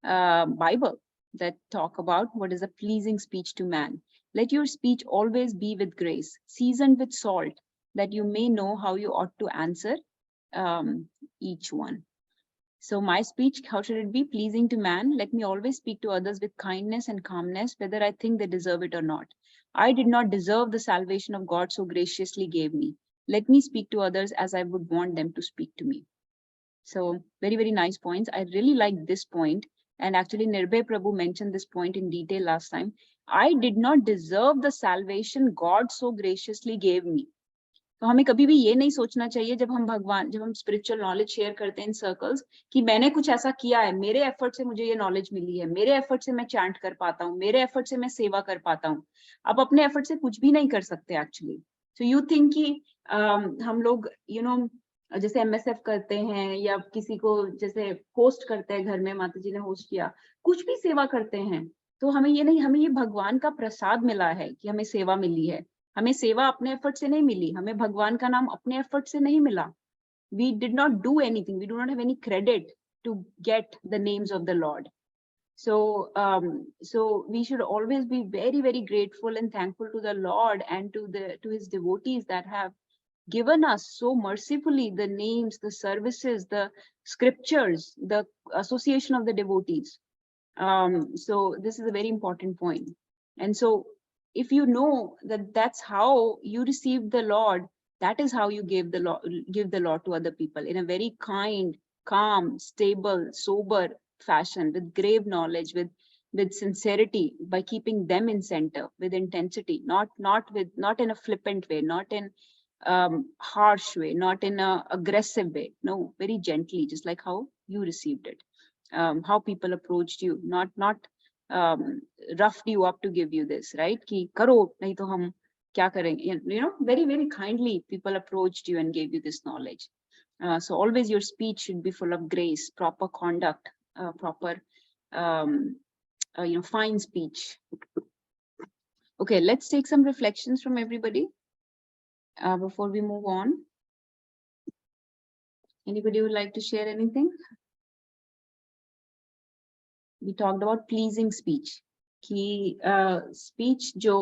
Bible that talk about what is a pleasing speech to man. Let your speech always be with grace, seasoned with salt, that you may know how you ought to answer each one. So my speech, how should it be? Pleasing to man. Let me always speak to others with kindness and calmness, whether I think they deserve it or not. I did not deserve the salvation of God so graciously gave me. Let me speak to others as I would want them to speak to me. So very, very nice points. I really like this point. And actually Nirbhay Prabhu mentioned this point in detail last time. I did not deserve the salvation God so graciously gave me. तो हमें कभी भी ये नहीं सोचना चाहिए जब हम स्पिरिचुअल नॉलेज शेयर करते हैं इन सर्कल्स कि मैंने कुछ ऐसा किया है, मेरे एफर्ट से मुझे ये नॉलेज मिली है, मेरे एफर्ट से मैं चैंट कर पाता हूँ, मेरे एफर्ट से मैं सेवा कर पाता हूँ. आप अपने एफर्ट से कुछ भी नहीं कर सकते एक्चुअली. सो यू थिंक कि हम लोग जैसे एमएसएफ करते हैं या किसी को जैसे होस्ट करते हैं, घर में माता जी ने होस्ट किया, कुछ भी सेवा करते हैं, तो हमें ये भगवान का प्रसाद मिला है कि हमें सेवा मिली है. हमें सेवा अपने एफर्ट से नहीं मिली, हमें भगवान का नाम अपने एफर्ट से नहीं मिला. We did not do anything. We do not have any credit to get the names of the Lord. So we should always be very, very grateful and thankful to the Lord and to his devotees that have given us so mercifully the names, the services, the scriptures, the association of the devotees. So this is a very important point. And so if you know that that's how you receive the Lord, that is how you give the Lord to other people in a very kind, calm, stable, sober fashion, with grave knowledge, with sincerity, by keeping them in center, with intensity, not in a flippant way, not in harsh way, not in a aggressive way. No, very gently, just like how you received it. How people approached you, not roughed you up to give you this, right? Ki karo, nahi to hum kya karenge? Very, very kindly people approached you and gave you this knowledge. So always your speech should be full of grace, proper conduct, proper, fine speech. Okay, let's take some reflections from everybody before we move on. Anybody would like to share anything? We talked about pleasing speech. कि speech जो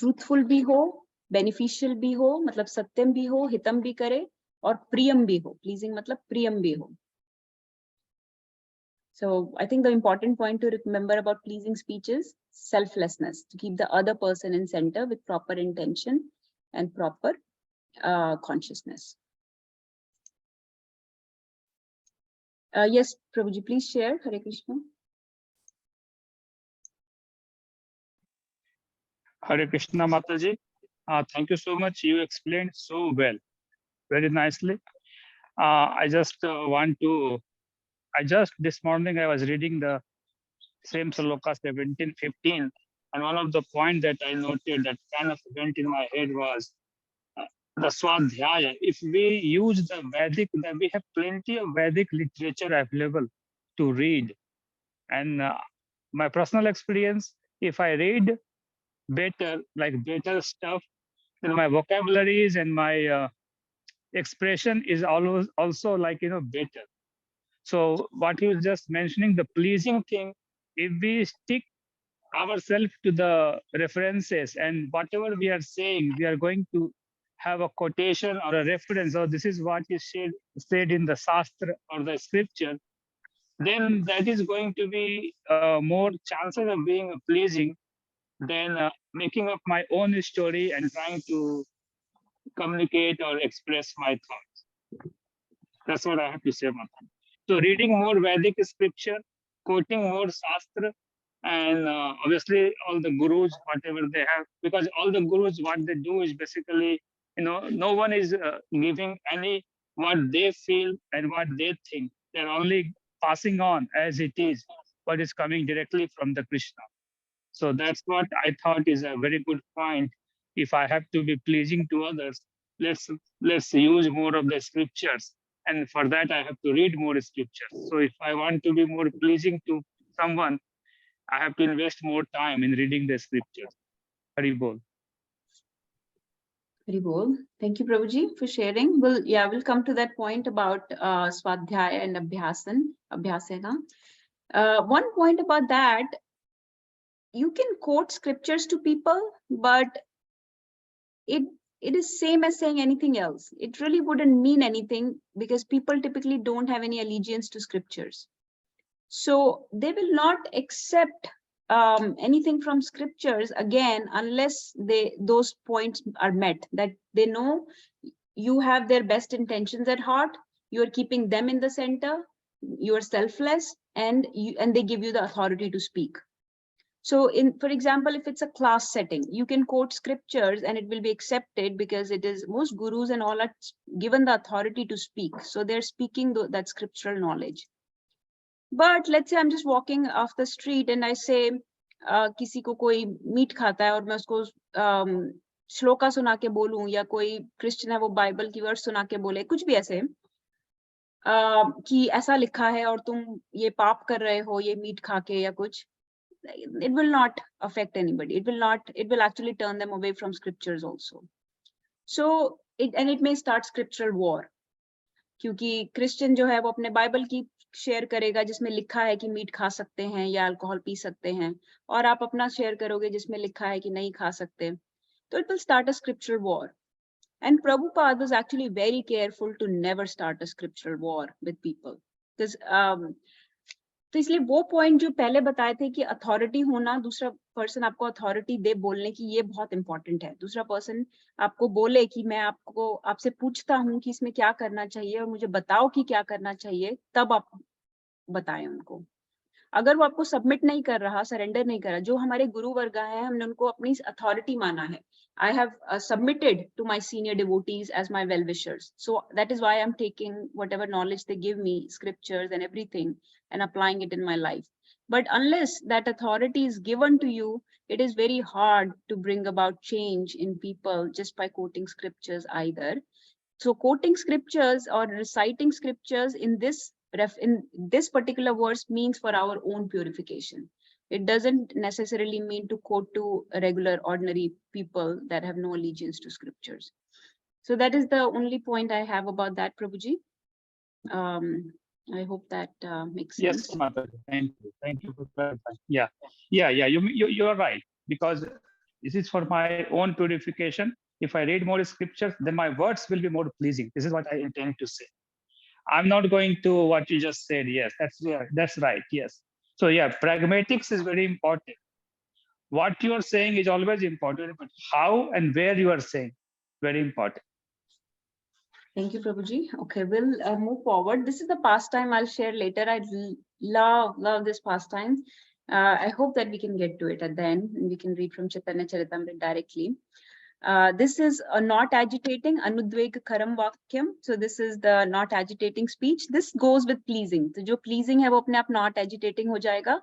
truthful भी हो, beneficial भी हो, मतलब सत्यम भी हो, हितम भी करे, और प्रियम भी हो. Pleasing मतलब प्रियम भी हो. So I think the important point to remember about pleasing speech is selflessness, to keep the other person in center with proper intention and proper consciousness. Yes, Prabhuji, please share. Hare Krishna. Hare Krishna Mataji. Thank you so much. You explained so well, very nicely. I just this morning I was reading the same sloka 17:15, and one of the points that I noted that kind of went in my head was the Swadhyaya. If we use the Vedic, then we have plenty of Vedic literature available to read. And my personal experience, if I read better stuff, then my vocabularies and my expression is always also better. So what you was just mentioning, the pleasing thing, if we stick ourselves to the references and whatever we are saying, we are going to have a quotation or a reference, or this is what is said in the Shastra or the scripture, then that is going to be more chances of being pleasing than making up my own story and trying to communicate or express my thoughts. That's what I have to say, Matan. So reading more Vedic scripture, quoting more Shastra, and obviously all the gurus, whatever they have, because all the gurus, what they do is basically No one is giving any what they feel and what they think. They're only passing on as it is what is coming directly from the Krishna. So that's what I thought is a very good point. If I have to be pleasing to others, let's use more of the scriptures, and for that I have to read more scriptures. So if I want to be more pleasing to someone, I have to invest more time in reading the scriptures. Hari Bol. Very well. Thank you, Prabhuji, for sharing. We'll come to that point about Swadhyaya and Abhyasena. One point about that, you can quote scriptures to people, but it is same as saying anything else. It really wouldn't mean anything because people typically don't have any allegiance to scriptures. So they will not accept anything from scriptures again unless those points are met, that they know you have their best intentions at heart, you are keeping them in the center, you are selfless, and they give you the authority to speak. So for example, if it's a class setting, you can quote scriptures and it will be accepted because it is, most gurus and all are given the authority to speak. So they're speaking that scriptural knowledge. But let's say I'm just walking off the street and I say, किसी को कोई meet खाता है और मैं उसको श्लोका सुना के बोलूं, या कोई क्रिश्चियन है वो बाइबल की वर्ड सुना के बोले, कुछ भी ऐसे कि ऐसा लिखा है और तुम ये पाप कर रहे हो ये मीट खा के या कुछ, it will not affect anybody. It will actually turn them away from scriptures also. So it may start scriptural war. क्योंकि क्रिश्चियन जो है वो अपने बाइबल की शेयर करेगा जिसमें लिखा है कि मीट खा सकते हैं या अल्कोहल पी सकते हैं, और आप अपना शेयर करोगे जिसमें लिखा है कि नहीं खा सकते, तो it will start a scriptural war. And Prabhupada was actually very careful to never start a scriptural war with people. Because तो इसलिए वो पॉइंट जो पहले बताए थे कि अथॉरिटी होना, दूसरा पर्सन आपको अथॉरिटी दे बोलने की, ये बहुत इंपॉर्टेंट है. दूसरा पर्सन आपको बोले कि मैं आपसे पूछता हूँ कि इसमें क्या करना चाहिए और मुझे बताओ कि क्या करना चाहिए, तब आप बताएं उनको. अगर वो आपको सबमिट नहीं कर रहा, सरेंडर नहीं कर रहा, जो हमारे गुरु वर्ग है हमने उनको अपनी अथॉरिटी माना है. I have submitted to my senior devotees as my well-wishers. So that is why I'm taking whatever knowledge they give me, scriptures and everything, and applying it in my life. But unless that authority is given to you, it is very hard to bring about change in people just by quoting scriptures either. So quoting scriptures or reciting scriptures in this particular verse means for our own purification. It doesn't necessarily mean to quote to regular, ordinary people that have no allegiance to scriptures. So that is the only point I have about that, Prabhuji. I hope that makes sense. Yes, Mata. Thank you for clarifying. Yeah. You are right, because this is for my own purification. If I read more scriptures, then my words will be more pleasing. This is what I intend to say. I'm not going to what you just said. Yes, that's right. Yes. So yeah, pragmatics is very important. What you are saying is always important, but how and where you are saying, very important. Thank you, Prabhuji. Okay, we'll move forward. This is the pastime I'll share later. I love this pastime. I hope that we can get to it at the end and we can read from Chaitanya Charitamrita directly. This is a not agitating, anudveg karam vakyam. So this is the not agitating speech. This goes with pleasing. So jo pleasing hai wo apne aap not agitating ho jayega.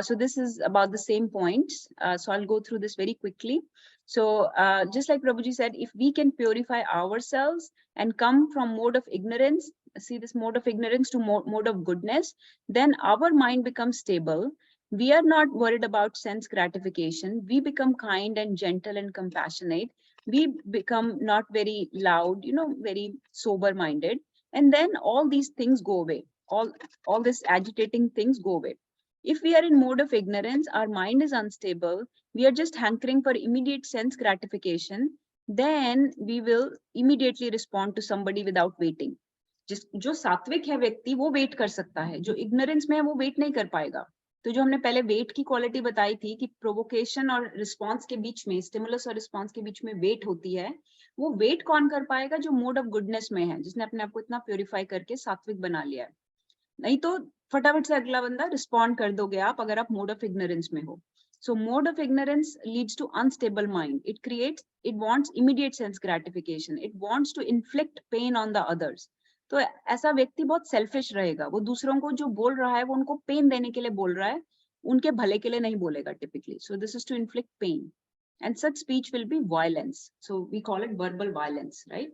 So this is about the same points. So I'll go through this very quickly. So just like Prabhuji said, if we can purify ourselves and come from mode of ignorance, see this mode of ignorance to mode of goodness, then our mind becomes stable. We are not worried about sense gratification. We become kind and gentle and compassionate. We become not very loud, very sober-minded. And then all these things go away. All these agitating things go away. If we are in mode of ignorance, our mind is unstable, we are just hankering for immediate sense gratification, then we will immediately respond to somebody without waiting. जो सात्विक है व्यक्ति वो wait कर सकता है, जो ignorance में है वो वेट नहीं कर पाएगा. तो जो हमने पहले वेट की क्वालिटी बताई थी कि प्रोवोकेशन और रिस्पांस के बीच में, स्टिमुलस और रिस्पांस के बीच में वेट होती है, वो वेट कौन कर पाएगा? जो मोड ऑफ गुडनेस में है, जिसने अपने आप को इतना प्योरीफाई करके सात्विक बना लिया है. नहीं तो फटाफट से अगला बंदा रिस्पॉन्ड कर दोगे आप अगर आप मोड ऑफ इग्नोरेंस में हो. So mode of ignorance leads to unstable mind. It wants immediate sense gratification. It wants to inflict pain on the others. तो ऐसा व्यक्ति बहुत सेल्फिश रहेगा, वो दूसरों को जो बोल रहा है वो उनको पेन देने के लिए बोल रहा है, उनके भले के लिए नहीं बोलेगा typically. So this is to inflict pain, and such speech will be violence. So we call it verbal violence, right?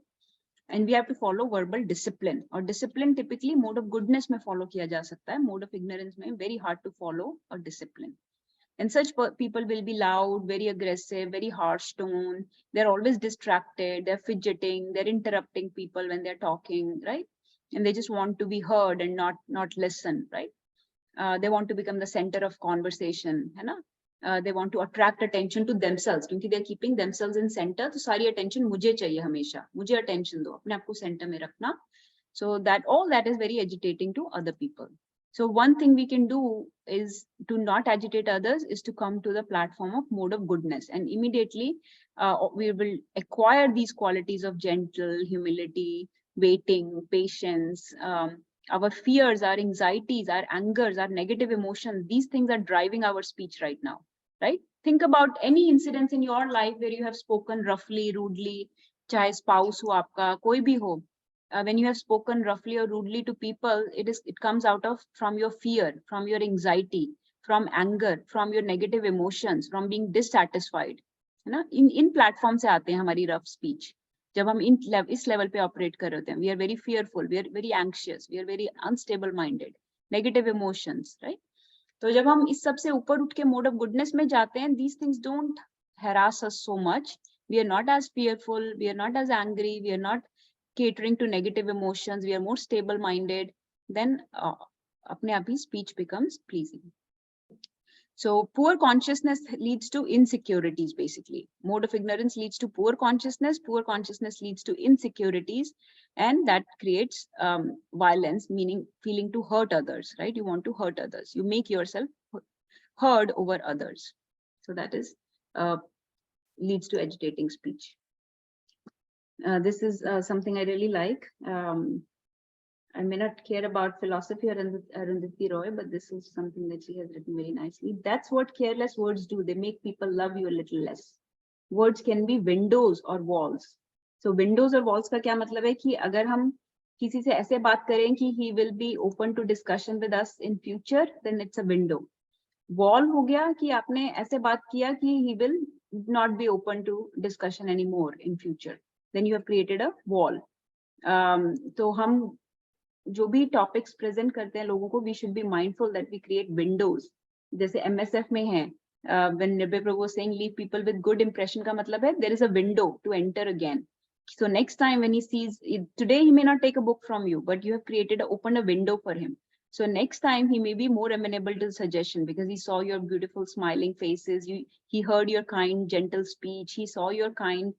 And we have to follow verbal discipline. Or discipline typically mode of goodness में follow किया जा सकता है, mode of ignorance में very hard to follow or discipline. And such people will be loud, very aggressive, very harsh tone. They're always distracted, they're fidgeting, they're interrupting people when they're talking, right? And they just want to be heard and not listen, right? They want to become the center of conversation, है ना? They want to attract attention to themselves, क्योंकि they're keeping themselves in center. तो सारी attention मुझे चाहिए हमेशा, मुझे attention दो, अपने आप को center में रखना. So that all that is very agitating to other people. So one thing we can do is to not agitate others, is to come to the platform of mode of goodness, and immediately we will acquire these qualities of gentle, humility, waiting, patience. Our fears, our anxieties, our angers, our negative emotions, these things are driving our speech right now, right? Think about any incidents in your life where you have spoken roughly, rudely, chahe spouse ho aapka, koi bhi ho. When you have spoken roughly or rudely to people, it comes out of from your fear, from your anxiety, from anger, from your negative emotions, from being dissatisfied. है ना? इन platform से आते हैं हमारी rough speech. जब हम इस level पे ऑपरेट कर रहे होते हैं, we are very fearful, we are very anxious, we are very unstable minded, negative emotions, right? तो जब हम इस सब से ऊपर उठ के mode of goodness में जाते हैं, these things don't harass us so much. We are not as fearful, we are not as angry, we are not catering to negative emotions, we are more stable minded, then apne aap hi speech becomes pleasing. So poor consciousness leads to insecurities, basically. Mode of ignorance leads to poor consciousness leads to insecurities, and that creates violence, meaning feeling to hurt others, right? You want to hurt others, you make yourself heard over others. So that is leads to agitating speech. This is something I really like. I may not care about philosophy or Arundhati Roy, but this is something that she has written very nicely. That's what careless words do. They make people love you a little less. Words can be windows or walls. So windows or walls का क्या मतलब है कि अगर हम किसी से ऐसे बात करें कि he will be open to discussion with us in future, then it's a window. Wall हो गया कि आपने ऐसे बात किया कि he will not be open to discussion anymore in future. Then you have created a wall. तो हम जो भी टॉपिक्स प्रेजेंट करते हैं लोगों को, we should be mindful that we create windows. जैसे एमएसएफ में है, when Nirbhay Prabhu saying leave people with good impression का मतलब है there is a window to enter again. So next time when he sees, today he may not take a book from you, but you have created, opened a window for him. So next time he may be more amenable to the suggestion because he saw your beautiful smiling faces, he heard your kind gentle speech, he saw your kind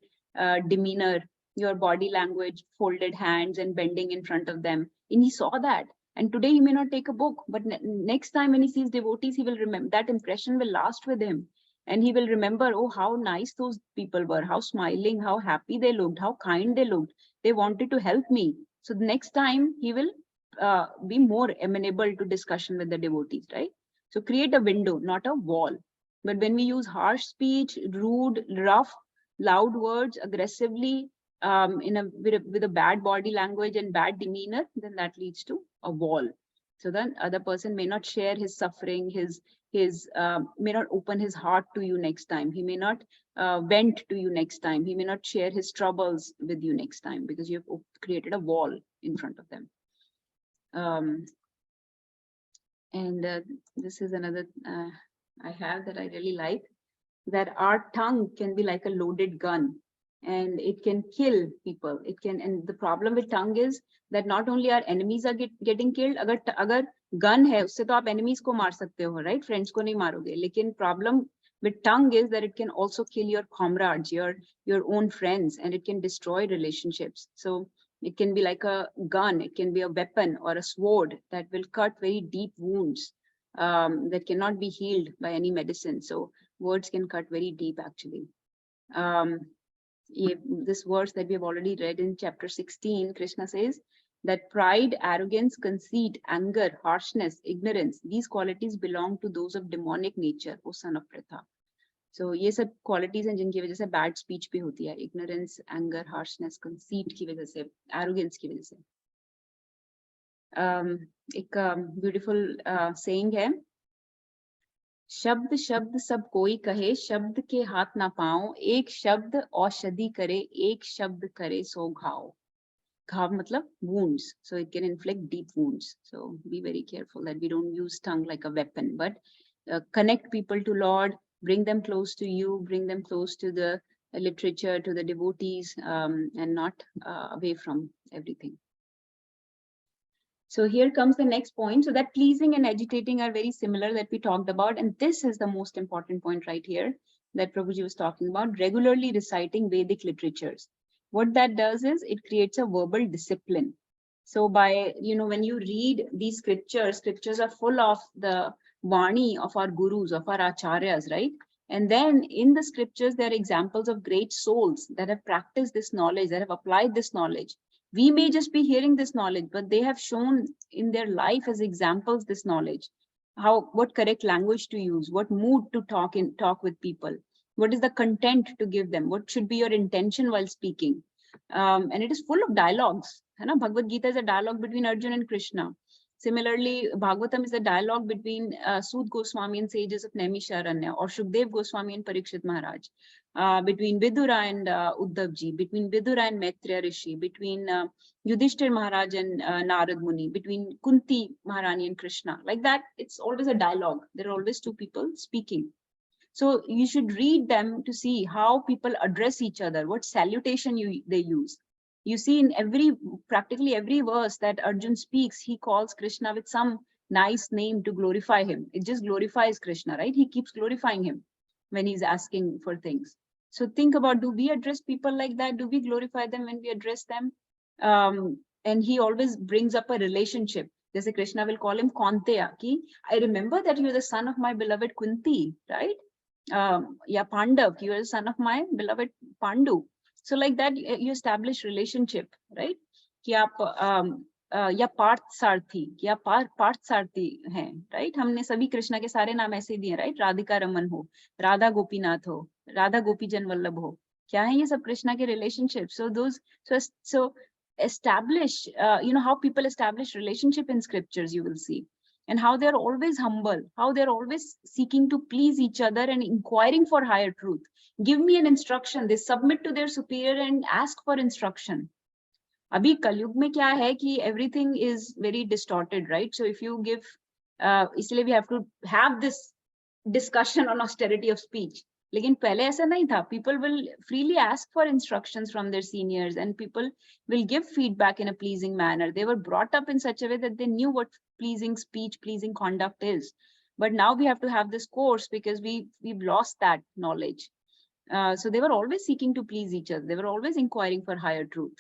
demeanor, your body language, folded hands and bending in front of them, and he saw that. And today he may not take a book, but next time when he sees devotees, he will remember, that impression will last with him, and he will remember, oh, how nice those people were, how smiling, how happy they looked, how kind they looked, they wanted to help me. So the next time he will be more amenable to discussion with the devotees, right? So create a window, not a wall. But when we use harsh speech, rude, rough, loud words, aggressively, with a bad body language and bad demeanor, then that leads to a wall. So then other person may not share his suffering, his may not open his heart to you next time. He may not vent to you next time. He may not share his troubles with you next time because you have created a wall in front of them. And this is another I have that I really like, that our tongue can be like a loaded gun and it can kill people. It can, and the problem with tongue is that not only our enemies are getting killed, agar gun hai usse to aap enemies ko maar sakte ho, right? Friends ko nahi maroge. Lekin problem with tongue is that it can also kill your comrades, your own friends, and it can destroy relationships. So it can be like a gun, it can be a weapon or a sword that will cut very deep wounds that cannot be healed by any medicine. So words can cut very deep, actually. This verse that we have already read in chapter 16, Krishna says, that pride, arrogance, conceit, anger, harshness, ignorance, these qualities belong to those of demonic nature, O son of Pritha. So ये सब qualities हैं जिनकी वजह से bad speech भी होती है, ignorance, anger, harshness, conceit की वजह से, arrogance की वजह से. एक beautiful saying है, शब्द शब्द सब कोई कहे, शब्द के हाथ ना पाओ, एक शब्द औषधि करे, एक शब्द करे सो घाव. Ghav matlab wounds, so it can inflict deep wounds. So be very careful that we don't use tongue like a weapon, but connect people to Lord, bring them close to you, bring them close to the literature, to the devotees, and not away from everything. So here comes the next point. So that pleasing and agitating are very similar that we talked about. And this is the most important point right here that Prabhuji was talking about, regularly reciting Vedic literatures. What that does is it creates a verbal discipline. So by, when you read these scriptures are full of the Vani of our gurus, of our acharyas, right? And then in the scriptures, there are examples of great souls that have practiced this knowledge, that have applied this knowledge. We may just be hearing this knowledge, but they have shown in their life as examples this knowledge. What correct language to use, what mood to talk with people, what is the content to give them, what should be your intention while speaking. And it is full of dialogues. Bhagavad Gita is a dialogue between Arjuna and Krishna. Similarly, Bhagavatam is a dialogue between Sud Goswami and sages of Naimisharanya, or Shukdev Goswami and Parikshit Maharaj, between Vidura and Uddhavji, between Vidura and Maitreya Rishi, between Yudhishthir Maharaj and Narad Muni, between Kunti Maharani and Krishna. Like that, it's always a dialogue. There are always two people speaking. So you should read them to see how people address each other, what salutation they use. You see in practically every verse that Arjun speaks, he calls Krishna with some nice name to glorify him. It just glorifies Krishna, right? He keeps glorifying him when he's asking for things. So think about, do we address people like that? Do we glorify them when we address them? And he always brings up a relationship. Jaiसे Krishna will call him Kaunteya, ki I remember that you're the son of my beloved Kunti, right? Yeah, Pandav, you are the son of my beloved Pandu. So like that, you establish relationship, right? कि आप या पार्थ सारथी या पार्थ सारथी हैं, right? हमने सभी कृष्णा के सारे नाम ऐसे दिए, right? राधिका रमन हो, राधा गोपीनाथ हो, राधा गोपीजन वल्लभ हो, क्या है ये सब कृष्णा के relationships? So establish, how people establish relationship in scriptures, you will see. And how they're always humble, how they're always seeking to please each other and inquiring for higher truth. Give me an instruction. They submit to their superior and ask for instruction. Abhi Kalyug mein kya hai ki everything is very distorted, right? So if you give, isliye we have to have this discussion on austerity of speech. लेकिन पहले ऐसा नहीं था. People will freely ask for instructions from their seniors and people will give feedback in a pleasing manner. They were brought up in such a way that they knew what pleasing speech, pleasing conduct is. But now we have to have this course because we've lost that knowledge. So they were always seeking to please each other. They were always inquiring for higher truth.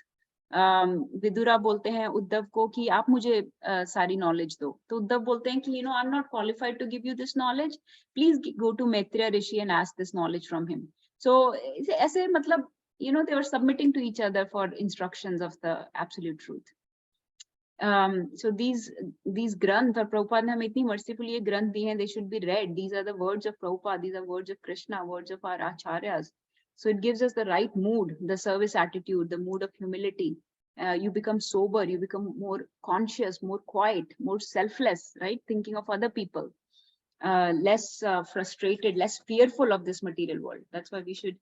Vidura बोलते हैं उद्धव को कि आप मुझे सारी knowledge दो, तो उद्धव बोलते हैं कि I am not qualified to give you this knowledge, please go to Maitreya Rishi and ask this knowledge from him. So ऐसे मतलब they were submitting to each other for instructions of the absolute truth. So these granth और Prabhupada ने हमें इतनी mercifully ये ग्रंथ दिए हैं, they should be read. These are the words of Prabhupada, these are words of Krishna, words of our acharyas. So it gives us the right mood, the service attitude, the mood of humility. You become sober, you become more conscious, more quiet, more selfless, right? Thinking of other people, less frustrated, less fearful of this material world. That's why we should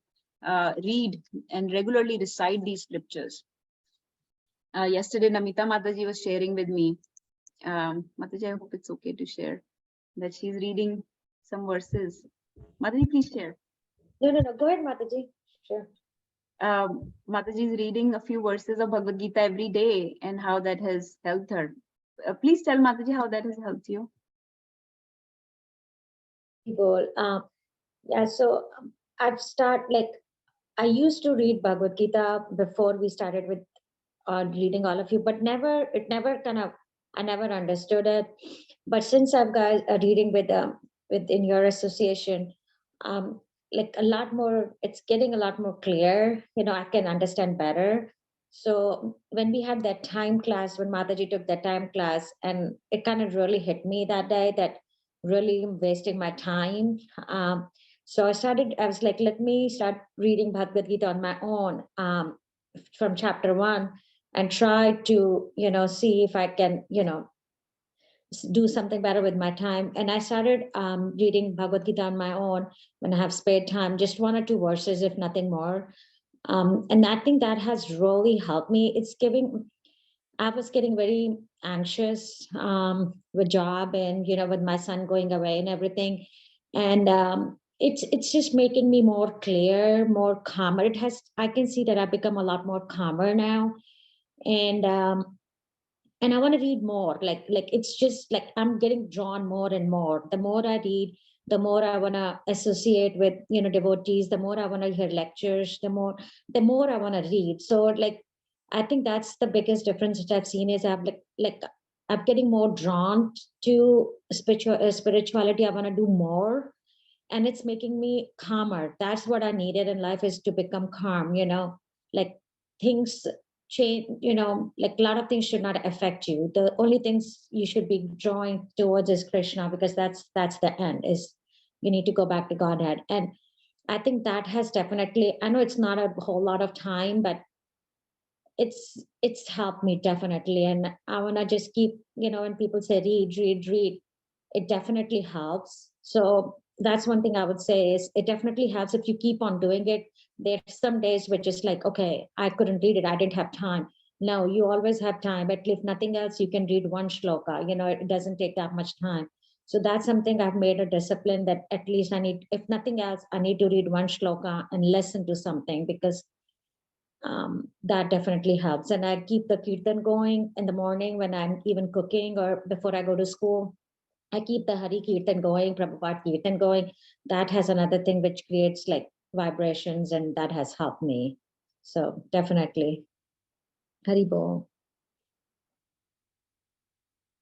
read and regularly recite these scriptures. Yesterday, Namita Mataji was sharing with me. Mataji, I hope it's okay to share that she's reading some verses. Mataji, please share. No. Go ahead, Mataji. Sure. Mataji is reading a few verses of Bhagavad Gita every day and how that has helped her. Please tell Mataji how that has helped you. Yeah, so I used to read Bhagavad Gita before we started with reading all of you, but I never understood it. But since I've got reading within your association, like a lot more, it's getting a lot more clear. I can understand better. So when we had that time class, when Mataji took that time class, and it kind of really hit me that day that really I'm wasting my time. So I was like, let me start reading Bhagavad Gita on my own, from chapter 1, and try to, see if I can, do something better with my time. And I started reading Bhagavad Gita on my own when I have spare time, just 1 or 2 verses, if nothing more. And I think that has really helped me. I was getting very anxious with job and, with my son going away and everything. And it's just making me more clear, more calmer. I can see that I've become a lot more calmer now. And I want to read more. Like it's just like I'm getting drawn more and more. The more I read, the more I want to associate with, devotees. The more I want to hear lectures. The more I want to read. So like I think that's the biggest difference that I've seen is I'm getting more drawn to spirituality. I want to do more, and it's making me calmer. That's what I needed in life, is to become calm. Like things change, like a lot of things should not affect you. The only things you should be drawing towards is Krishna, because that's the end, is you need to go back to Godhead. And I think that has definitely, I know it's not a whole lot of time, but it's helped me definitely. And I want to just keep, when people say read, it definitely helps. So that's one thing I would say, is it definitely helps if you keep on doing it. There's some days where just like, okay, I couldn't read it, I didn't have time. No, you always have time. But if nothing else, you can read one shloka. It doesn't take that much time. So that's something I've made a discipline, that at least I need, if nothing else, I need to read one shloka and listen to something, because that definitely helps. And I keep the kirtan going in the morning when I'm even cooking or before I go to school. I keep the Hari Kirtan going, Prabhupada Kirtan going. That has another thing which creates like vibrations, and that has helped me. So definitely. Hari Bol.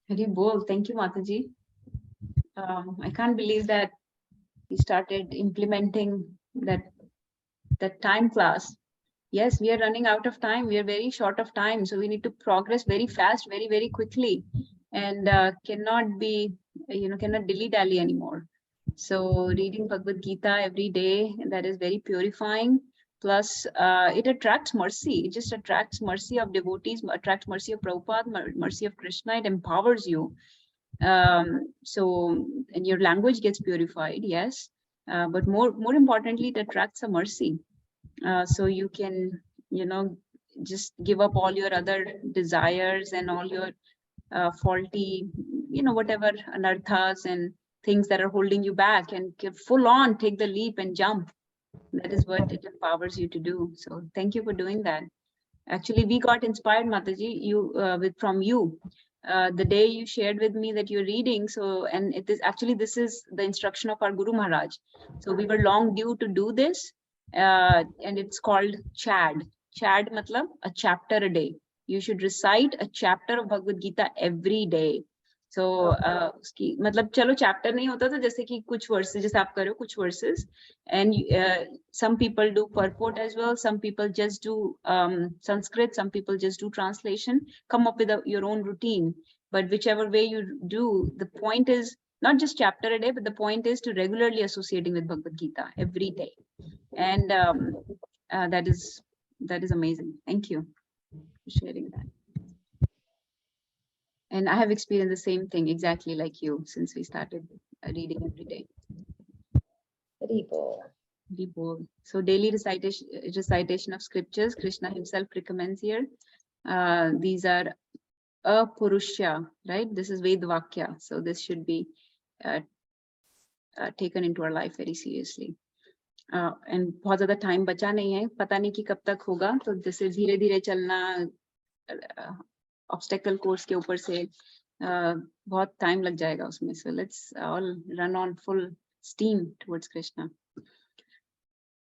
Hari Bol. Thank you, Mataji. I can't believe that we started implementing that time class. Yes, we are running out of time. We are very short of time. So we need to progress very fast, very, very quickly, and cannot be, cannot dilly-dally anymore. So reading Bhagavad Gita every day, that is very purifying. Plus, it attracts mercy. It just attracts mercy of devotees, attracts mercy of Prabhupada, mercy of Krishna. It empowers you. So, and your language gets purified, yes. But more importantly, it attracts a mercy. So you can, just give up all your other desires and all your faulty, whatever anarthas and things that are holding you back, and full on take the leap and jump. That is what it empowers you to do. So thank you for doing that. Actually, we got inspired, Mataji, from you. The day you shared with me that you're reading, so, and this is the instruction of our Guru Maharaj. So we were long due to do this, and it's called Chad. Chad matlab a chapter a day. You should recite a chapter of Bhagavad Gita every day. So उसकी मतलब चलो chapter नहीं होता तो जैसे कि कुछ verses जैसे आप करो कुछ verses, and some people do purport as well. Some people just do Sanskrit. Some people just do translation. Come up with your own routine. But whichever way you do, the point is not just chapter a day, but the point is to regularly associating with Bhagavad Gita every day. And that is amazing. Thank you for sharing that. And I have experienced the same thing exactly like you since we started reading every day. Hari Bol. Hari Bol. So daily recitation of scriptures, Krishna himself recommends here. These are apurusha, right? This is Vedvakya. So this should be taken into our life very seriously. And बहुत ज़्यादा time बचा नहीं है, पता नहीं कि कब तक होगा, तो जैसे धीरे-धीरे चलना, obstacle course के ऊपर से बहुत time लग जाएगा उसमें. So let's all run on full steam towards Krishna.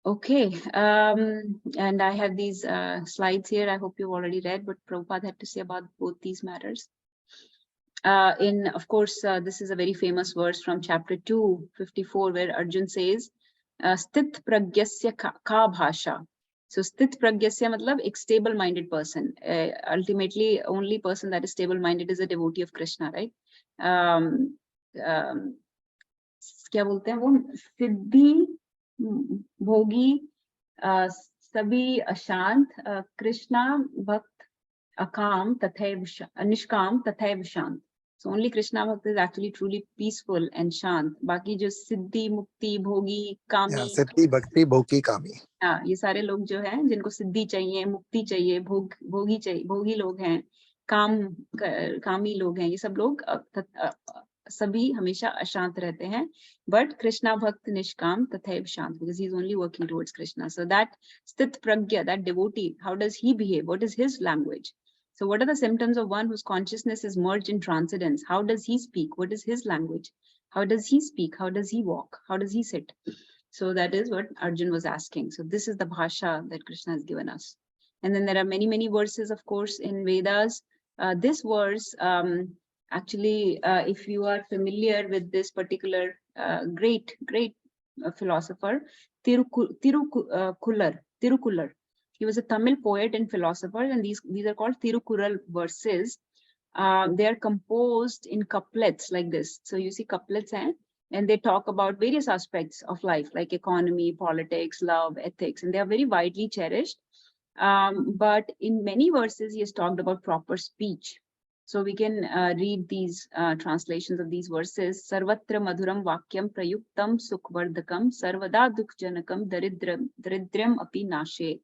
Okay, and I have these slides here. I hope you've already read what Prabhupada had to say about both these matters. Of course, this is a very famous verse from chapter 2, 54, where Arjun says, Sthit pragyasya ka bhasha. So sthit pragyasya matlab ek stable minded person. Ultimately, only person that is stable minded is a devotee of Krishna, right? क्या बोलते हैं वो सिद्धि भोगी सभी अशांत कृष्णा भक्त akam tathaiv nishkam tathaiv shant. So only Krishna bhakt is actually truly peaceful and shant. Baki jo siddhi, mukti, bhogi, kami. Yeah, Siddhi, Bhakti, Bhogi, Kami. हाँ, ये सारे लोग जो हैं जिनको सिद्धि चाहिए, मुक्ति चाहिए, भोगी चाहिए, भोगी लोग हैं, कामी लोग हैं, ये सब लोग सभी हमेशा अशांत रहते हैं. But Krishna भक्त निष्काम तथैव शांत, because he is only working towards Krishna. So that sthit pragya, that devotee, how does he behave? What is his language? So what are the symptoms of one whose consciousness is merged in transcendence? How does he speak? What is his language? How does he speak? How does he walk? How does he sit? So that is what Arjun was asking. So this is the bhasha that Krishna has given us. And then there are many, many verses, of course, in Vedas. This verse, actually, if you are familiar with this particular great philosopher, Tirukular. He was a Tamil poet and philosopher, and these are called Tirukural verses. They are composed in couplets like this. So you see couplets, and they talk about various aspects of life, like economy, politics, love, ethics, and they are very widely cherished. But in many verses, he has talked about proper speech. So we can read these translations of these verses. Sarvatra madhuram vakyam prayuktam sukhvardhakam sarvada dukhjanakam daridryam api nashet.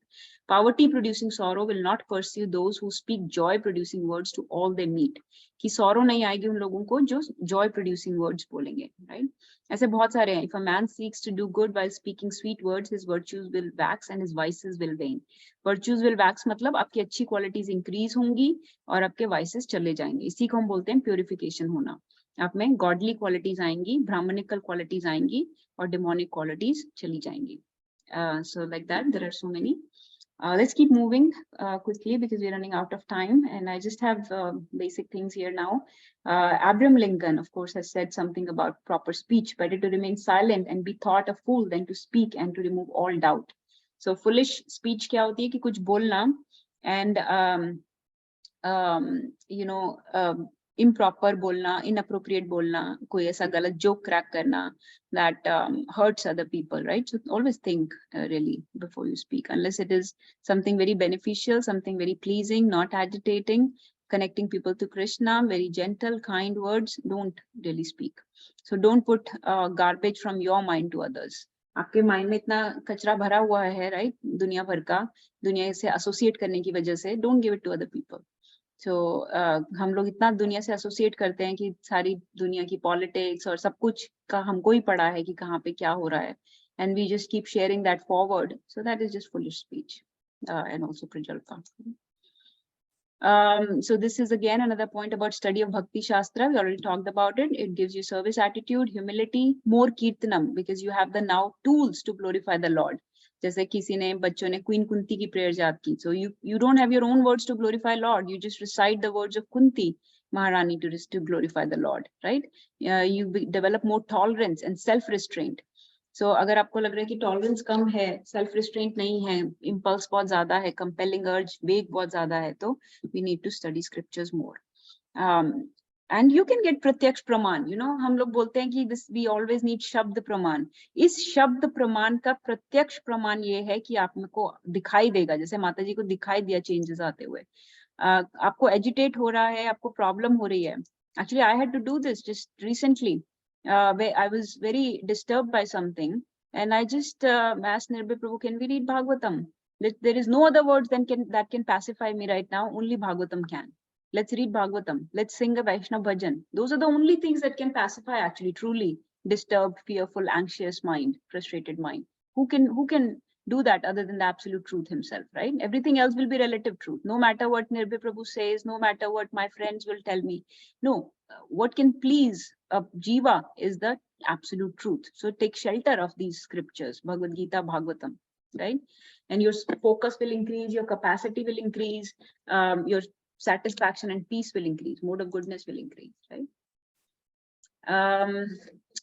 Poverty producing sorrow will not pursue those who speak joy producing words to all they meet. कि sorrow नहीं आएगी उन लोगों को जो joy producing words बोलेंगे, right? ऐसे बहुत सारे हैं. If a man seeks to do good while speaking sweet words, his virtues will wax and his vices will wane. Virtues will wax मतलब आपकी अच्छी qualities increase होंगी और आपके vices चले जाएंगे. इसी को हम बोलते हैं purification होना. आप में godly qualities आएंगी, brahmanical qualities आएंगी और demonic qualities चली जाएंगी. So like that, there are so many. Let's keep moving quickly because we're running out of time, and I just have basic things here now. Abraham Lincoln, of course, has said something about proper speech. Better to remain silent and be thought a fool than to speak and to remove all doubt. So foolish speech क्या होती है कि कुछ बोलना and you know improper बोलना, inappropriate बोलना, कोई ऐसा गलत joke crack करना that hurts other people, right? So always think really before you speak, unless it is something very beneficial, something very pleasing, not agitating, connecting people to Krishna, very gentle, kind words, don't really speak. So don't put garbage from your mind to others. आपके mind में इतना कचरा भरा हुआ है, right? दुनिया भर का, दुनिया से एसोसिएट करने की वजह से, don't give it to other people. So हम लोग इतना दुनिया से एसोसिएट करते हैं कि सारी दुनिया की पॉलिटिक्स और सब कुछ का हमको ही पड़ा है कि कहाँ पे क्या हो रहा है, and we just keep sharing that forward. So that is just foolish speech and also prajalpa. So this is again another point about study of Bhakti Shastra. We already talked about it. It gives you service attitude, humility, more kirtanam, because you have the now tools to glorify the Lord. जैसे किसी ने बच्चों ने queen Kunti की prayer याद की. So you don't have your own words to glorify Lord. You just recite the words of Kunti Maharani to glorify the Lord, right? You develop more tolerance and self-restraint. So अगर आपको लग रहा है कि tolerance कम है, self restraint नहीं है, impulse बहुत ज्यादा है, कंपेलिंग अर्ज वेग बहुत ज्यादा है, तो we need to study scriptures more. And you can get प्रत्यक्ष प्रमाण. You know, हम लोग बोलते हैं कि this we always need शब्द प्रमाण. इस शब्द प्रमाण का प्रत्यक्ष प्रमाण ये है कि आपको दिखाई देगा, जैसे माता जी को दिखाई दिया चेंजेस आते हुए. आपको एजिटेट हो रहा है, आपको प्रॉब्लम हो रही है. Actually, I had to do this just recently. Where I was very disturbed by something, and I just asked Nirbhay Prabhu, can we read Bhagavatam? There is no other words that can pacify me right now. Only Bhagavatam can. Let's read Bhagavatam. Let's sing a Vaishnava bhajan. Those are the only things that can pacify actually truly disturbed, fearful, anxious mind, frustrated mind. Who can do that other than the absolute truth himself, right? Everything else will be relative truth. No matter what Nirbhay Prabhu says, no matter what my friends will tell me. No, what can please a jiva is the absolute truth. So take shelter of these scriptures, Bhagavad Gita, Bhagavatam, right? And your focus will increase, your capacity will increase, your satisfaction and peace will increase, mode of goodness will increase, right?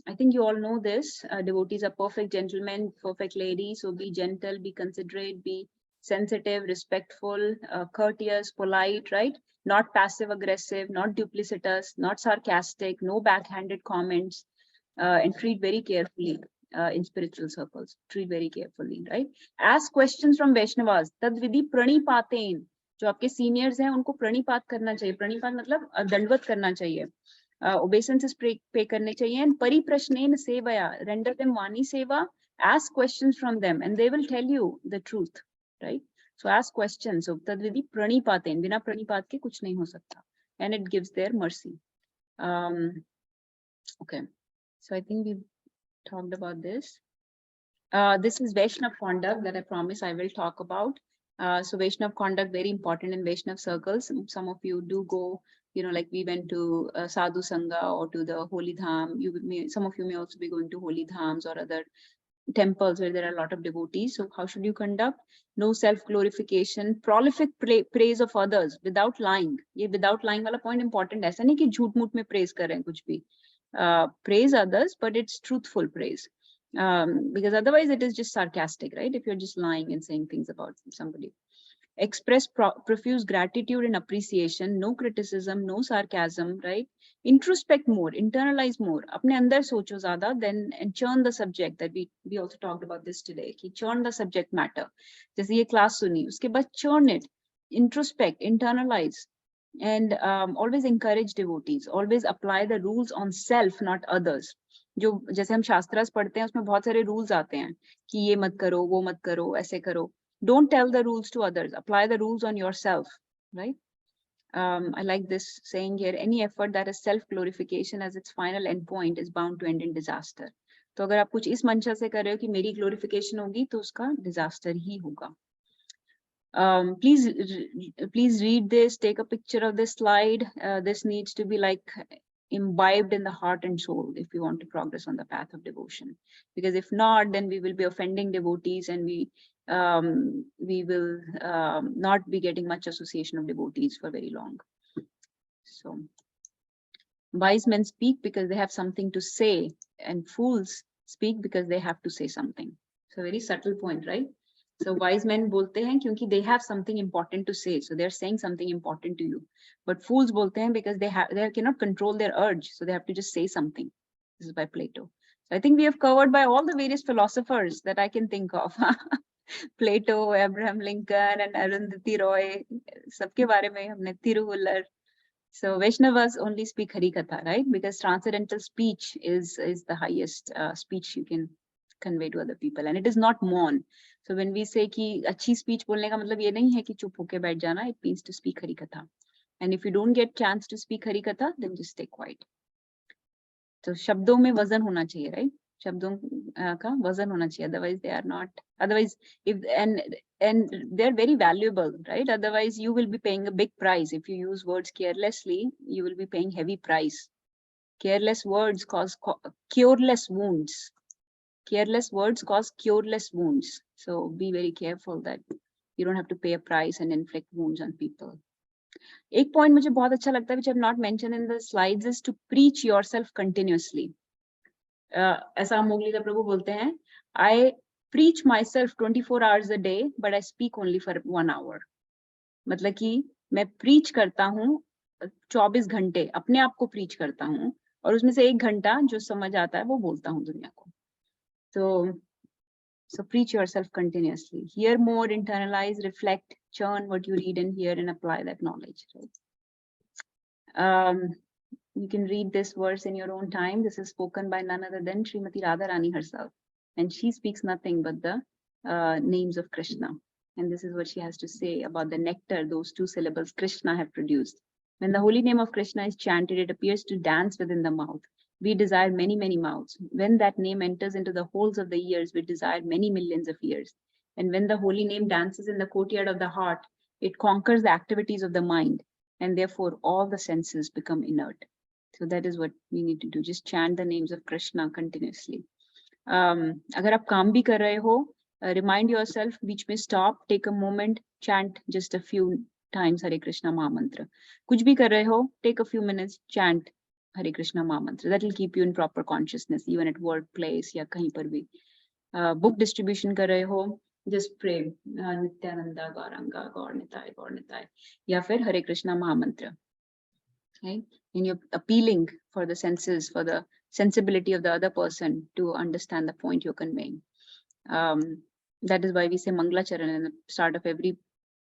I think you all know this. Devotees are perfect gentlemen, perfect ladies. So be gentle, be considerate, be sensitive, respectful, courteous, polite, right? Not passive aggressive, not duplicitous, not sarcastic, no backhanded comments, and treat very carefully in spiritual circles. Treat very carefully, right? Ask questions from Vaishnavas. Tad vidhi pranipaten. जो आपके seniors हैं उनको प्रणिपात करना चाहिए. प्रणिपात मतलब दंडवत करना चाहिए. Obeisances pay करने चाहिए. And परिप्रश्नेन सेवया. Render them vani seva. Ask questions from them and they will tell you the truth, right? So ask questions. So tad vidhi pranipaten. बिना प्रणिपात के कुछ नहीं हो सकता. And it gives their mercy. Okay. So I think we've talked about this. This is Vaishnav conduct that I promise I will talk about. So Vaishnav conduct, very important in Vaishnav circles. Some of you do go, you know, like we went to Sadhu Sangha or to the Holy Dham. Some of you may also be going to Holy Dhams or other temples where there are a lot of devotees. So how should you conduct? No self-glorification, prolific praise of others without lying. ये without lying वाला point important है. ऐसा नहीं कि झूठ मूठ में praise कर रहे हैं कुछ भी. Praise others, but it's truthful praise. Because otherwise it is just sarcastic, right? If you're just lying and saying things about somebody. Express profuse gratitude and appreciation, no criticism, no sarcasm, right? Introspect more, internalize more. अपने अंदर सोचो ज़्यादा, then and churn the subject that we also talked about this today. कि churn the subject matter. जैसे ये class सुनी, उसके बाद churn it, introspect, internalize, and always encourage devotees. Always apply the rules on self, not others. जो जैसे हम शास्त्रास पढ़ते हैं उसमें बहुत सारे rules आते हैं कि ये मत करो, वो मत करो, ऐसे करो. Don't tell the rules to others. Apply the rules on yourself, right? I like this saying here, any effort that is self-glorification as its final end point is bound to end in disaster. तो अगर आप कुछ इस मंशा से कर रहे हो कि मेरी glorification होगी तो उसका disaster ही होगा. Please read this, take a picture of this slide. This needs to be like imbibed in the heart and soul if we want to progress on the path of devotion. Because if not, then we will be offending devotees and we will not be getting much association of devotees for very long. So wise men speak because they have something to say, and fools speak because they have to say something. So very subtle point, right? So wise men bolte hain kyunki they have something important to say, so they're saying something important to you. But fools bolte hain because they cannot control their urge, so they have to just say something. This is by Plato. So I think we have covered by all the various philosophers that I can think of. Plato, Abraham Lincoln, and Arundhati Roy. सबके बारे में हमने Tiruvallar. So Vaishnavas only speak Harikatha, right? Because transcendental speech is the highest speech you can convey to other people, and it is not maun. So when we say कि अच्छी speech बोलने का मतलब ये नहीं है कि चुप होके बैठ जाना. It means to speak Harikatha. And if you don't get chance to speak Harikatha, then just stay quiet. So शब्दों में वजन होना चाहिए, right? शब्दों का वजन होना चाहिए. Otherwise they are not. Otherwise, if and they're very valuable, right? Otherwise you will be paying a big price if you use words carelessly. You will be paying heavy price. Careless words cause cureless wounds. Careless words cause cureless wounds. So be very careful that you don't have to pay a price and inflict wounds on people. एक point मुझे बहुत अच्छा लगता है which I have not mentioned in the slides is to preach yourself continuously. ऐसा मोगलीला प्रभु बोलते हैं, I preach myself 24 hours a day, but I speak only for 1 hour. मतलब कि मैं preach करता हूँ 24 घंटे, अपने आप को preach करता हूँ, और उसमें से 1 घंटा जो समझ आता है वो बोलता हूँ दुनिया को. So preach yourself continuously. Hear more, internalize, reflect, churn what you read and hear, and apply that knowledge. Right? You can read this verse in your own time. This is spoken by none other than Srimati Radharani herself. And she speaks nothing but the names of Krishna. And this is what she has to say about the nectar those 2 syllables Krishna have produced. When the holy name of Krishna is chanted, it appears to dance within the mouth. We desire many, many mouths. When that name enters into the holes of the ears, we desire many millions of ears. And when the holy name dances in the courtyard of the heart, it conquers the activities of the mind. And therefore, all the senses become inert. So that is what we need to do. Just chant the names of Krishna continuously. अगर आप काम भी कर रहे हो, remind yourself, बीच में stop, take a moment, chant just a few times Hare Krishna Mahamantra. कुछ भी कर रहे हो, take a few minutes, chant Hare Krishna Mahamantra. That will keep you in proper consciousness, even at workplace या कहीं पर भी. Book distribution कर रहे हो, just pray Nityananda Gauranga Gaur Nitai, या फिर Hare Krishna Mahamantra, right? And you're appealing for the senses, for the sensibility of the other person to understand the point you're conveying. That is why we say Mangala Charan in the start of every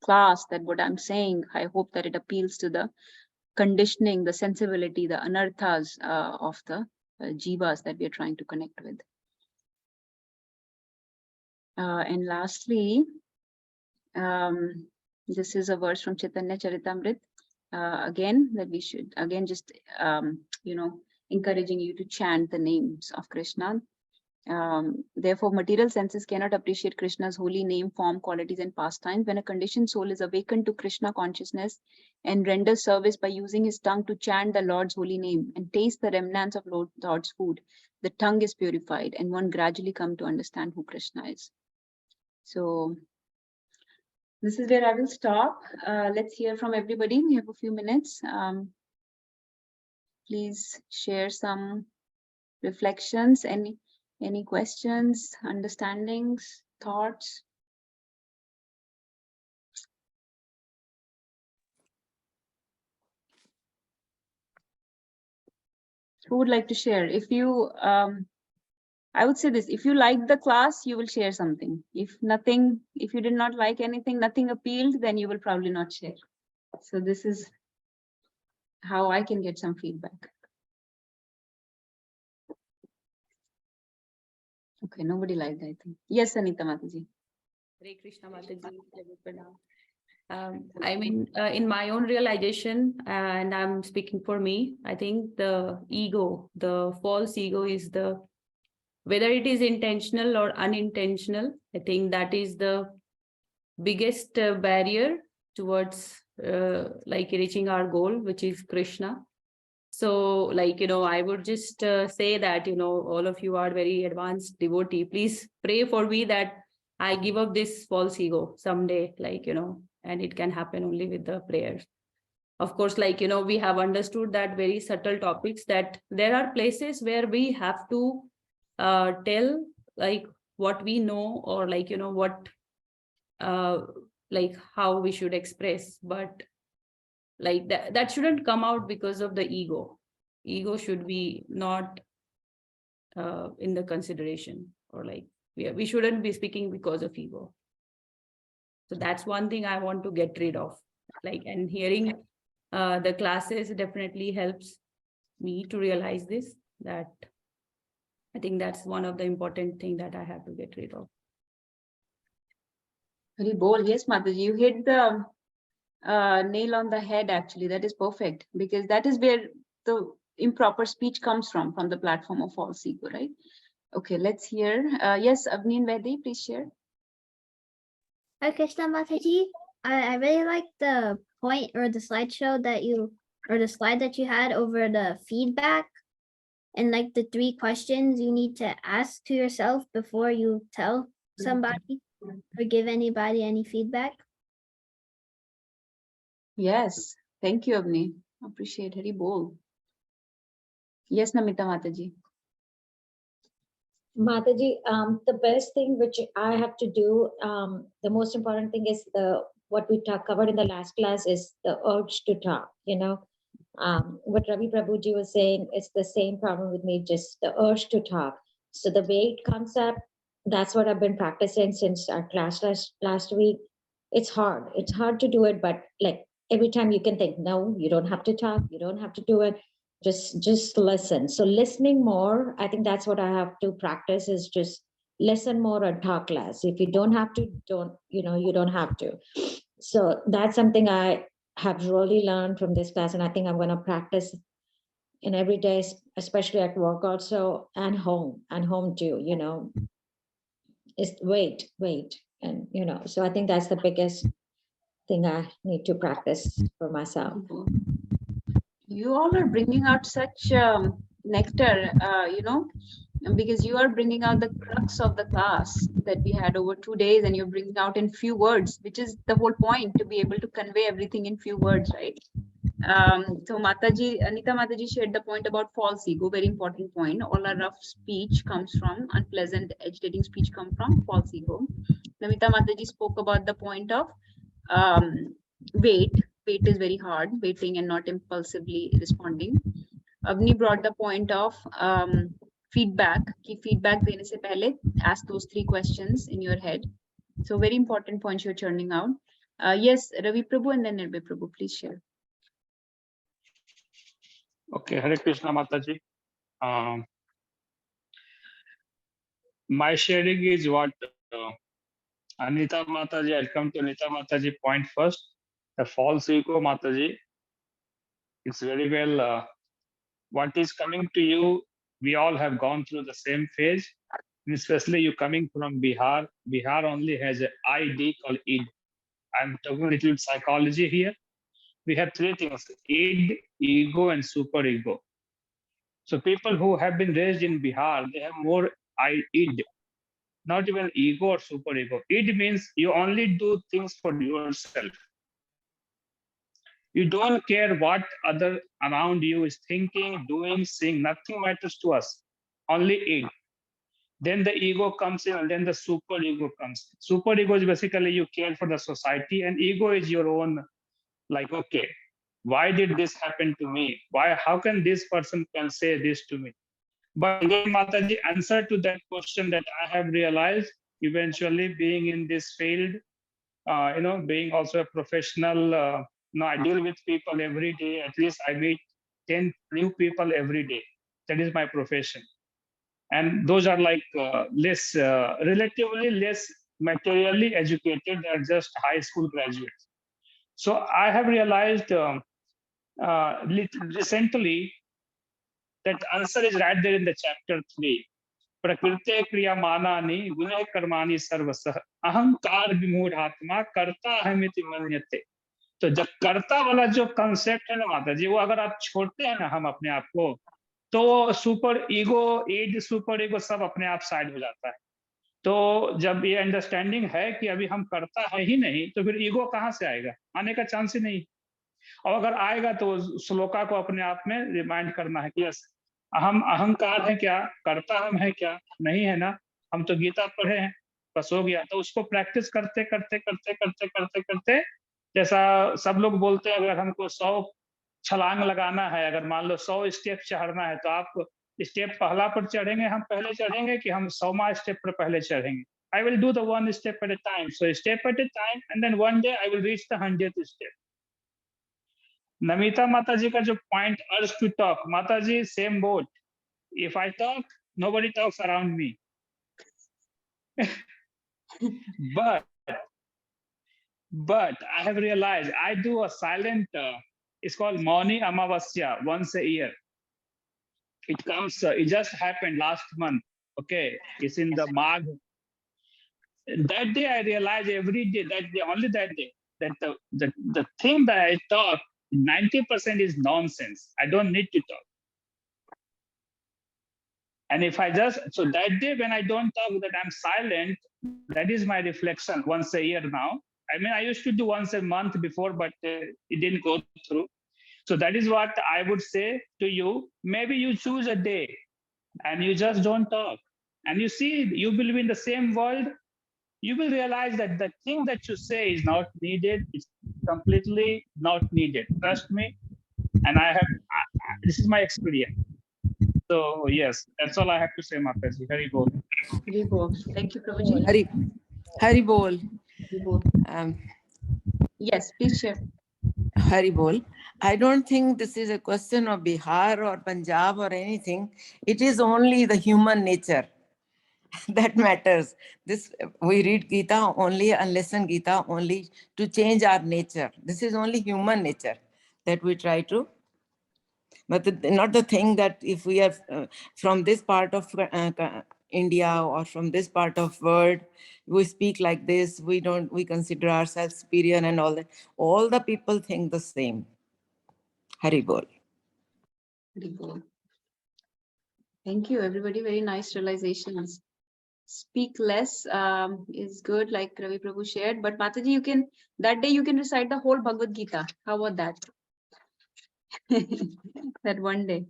class, that what I'm saying, I hope that it appeals to the conditioning, the sensibility, the anarthas of the jivas that we are trying to connect with. And lastly, this is a verse from Chaitanya Charitamrit, again, that we should, again, just, encouraging you to chant the names of Krishna. Therefore, material senses cannot appreciate Krishna's holy name, form, qualities, and pastimes. When a conditioned soul is awakened to Krishna consciousness and renders service by using his tongue to chant the Lord's holy name and taste the remnants of Lord's food, the tongue is purified and one gradually come to understand who Krishna is. So this is where I will stop. Let's hear from everybody. We have a few minutes. Please share some reflections, any questions, understandings, thoughts? Who would like to share? If you, I would say this, if you like the class, you will share something. If you did not like anything, nothing appealed, then you will probably not share. So this is how I can get some feedback. Okay, nobody liked, I think. Yes, Anita Mataji. Hare Krishna Mataji. I mean, in my own realization, and I'm speaking for me, I think the ego, the false ego is whether it is intentional or unintentional, I think that is the biggest barrier towards like reaching our goal, which is Krishna. So like, I would just say that, all of you are very advanced devotee. Please pray for me that I give up this false ego someday, like, and it can happen only with the prayers. Of course, like, we have understood that very subtle topics, that there are places where we have to tell like what we know, or like, what, like how we should express, but like that shouldn't come out because of the ego. Ego should be not in the consideration, or like we shouldn't be speaking because of ego. So that's one thing I want to get rid of. Like, and hearing the classes definitely helps me to realize this, that I think that's one of the important thing that I have to get rid of. Very bold. Yes, Mataji, you hit the nail on the head, actually. That is perfect, because that is where the improper speech comes from the platform of false ego, right? Okay, let's hear. Yes, Avni and Vedi, please share. Hare Krishna Mataji, I really like the point or the slideshow that the slide that you had over the feedback, and like the 3 questions you need to ask to yourself before you tell somebody or give anybody any feedback. Yes, thank you, Avni. Appreciate, very bold. Yes, Namita Mataji. Mataji, the best thing which I have to do, the most important thing is what we covered in the last class is the urge to talk, what Ravi Prabhuji was saying, it's the same problem with me, just the urge to talk. So the wait concept, that's what I've been practicing since our class last week. It's hard to do it, but like every time you can think, no, you don't have to talk, you don't have to do it. Just listen. So listening more, I think that's what I have to practice, is just listen more and talk less. If you don't have to, you don't have to. So that's something I have really learned from this class, and I think I'm going to practice in every day, especially at work also, and home too, is wait. And, so I think that's the biggest thing I need to practice for myself. You all are bringing out such nectar, because you are bringing out the crux of the class that we had over 2 days, and you're bringing out in few words, which is the whole point, to be able to convey everything in few words, right? So Anita Mataji shared the point about false ego, very important point. All our rough speech comes from, unpleasant, agitating speech come from false ego. Namita Mataji spoke about the point of wait. Wait is very hard, waiting and not impulsively responding. Avni brought the point of feedback. Ki feedback dene se pehle ask those 3 questions in your head. So very important points you're churning out. Yes, Ravi Prabhu and then Nirbhay Prabhu, please share. Okay, Hare Krishna Mataji. My sharing is what Anita Mataji, I'll come to Anita Mataji point first. The false ego, Mataji, it's very well what is coming to you. We all have gone through the same phase, especially you coming from Bihar. Bihar only has an ID called id. I'm talking a little psychology here. We have 3 things: id, ego, and super ego. So people who have been raised in Bihar, they have more id, not even ego or super ego. Id means you only do things for yourself. You don't care what other around you is thinking, doing, saying. Nothing matters to us. Only id. Then the ego comes in, and then the super ego comes in. Super ego is basically you care for the society, and ego is your own, like, okay, why did this happen to me? Why, how can this person can say this to me? But again, Mataji, answer to that question that I have realized eventually being in this field, being also a professional, I deal with people every day. At least I meet 10 new people every day. That is my profession. And those are like relatively less materially educated. They're just high school graduates. So I have realized recently that answer is right there in the chapter 3. प्रकृते क्रियमाणानि गुणे कर्माणि सर्वशः अहंकार विमूढ़ आत्मा करता है मिति मन्यते. तो जब कर्ता वाला जो कंसेप्ट है ना माता जी, वो अगर आप छोड़ते हैं ना हम अपने आप को, तो सुपर ईगो, ईड, सुपर ईगो सब अपने आप साइड हो जाता है. तो जब ये अंडरस्टैंडिंग है कि अभी हम करता है ही नहीं, तो फिर ईगो कहाँ से आएगा? आने का चांस ही नहीं. और अगर आएगा तो श्लोका को अपने आप में रिमाइंड करना है कि यस, हम अहंकार है क्या, करता हम है क्या? नहीं है ना. हम तो गीता पढ़े हैं, बस हो गया. तो उसको प्रैक्टिस करते करते करते करते करते करते, जैसा सब लोग बोलते हैं, अगर हमको 100 छलांग लगाना है, अगर मान लो 100 स्टेप चढ़ना है, तो आप स्टेप पहला पर चढ़ेंगे, हम पहले चढ़ेंगे, कि हम 100वां स्टेप पर पहले चढ़ेंगे? I will do the one step at a time. So step at a time, and then one day I will reach the 100th step. Namita माता जी का जो पॉइंट, अर्ज टू टॉक, माता जी same boat. If I talk, nobody talks around me. but I have realized I do a silent, it's called Mauni Amavasya, once a year. It comes, it just happened last month. Okay, it's in the Magh. That day I realized, every day, that day, only that day, that the thing that I talk, 90% is nonsense. I don't need to talk. And if I just, so that day when I don't talk, that I'm silent, that is my reflection once a year now. I mean, I used to do once a month before, but it didn't go through. So that is what I would say to you. Maybe you choose a day and you just don't talk. And you see, you will be in the same world. You will realize that the thing that you say is not needed. It's completely not needed. Trust me. And this is my experience. So yes, that's all I have to say, Mataji. Hari Bol. Hari Bol. Thank you, Prabhuji. Hari Bol. Hari Bol. Yes, please share. Hari Bol. I don't think this is a question of Bihar or Punjab or anything. It is only the human nature that matters. This, we read Gita only and listen Gita only to change our nature. This is only human nature that we try to. But not the thing that if we are from this part of India or from this part of world, we speak like this, we consider ourselves superior and all that. All the people think the same. Hari Bol. Hari Bol. Thank you, everybody. Very nice realizations. Speak less is good, like Ravi Prabhu shared. But Mataji, you can, that day you can recite the whole Bhagavad Gita. How about that? That one day.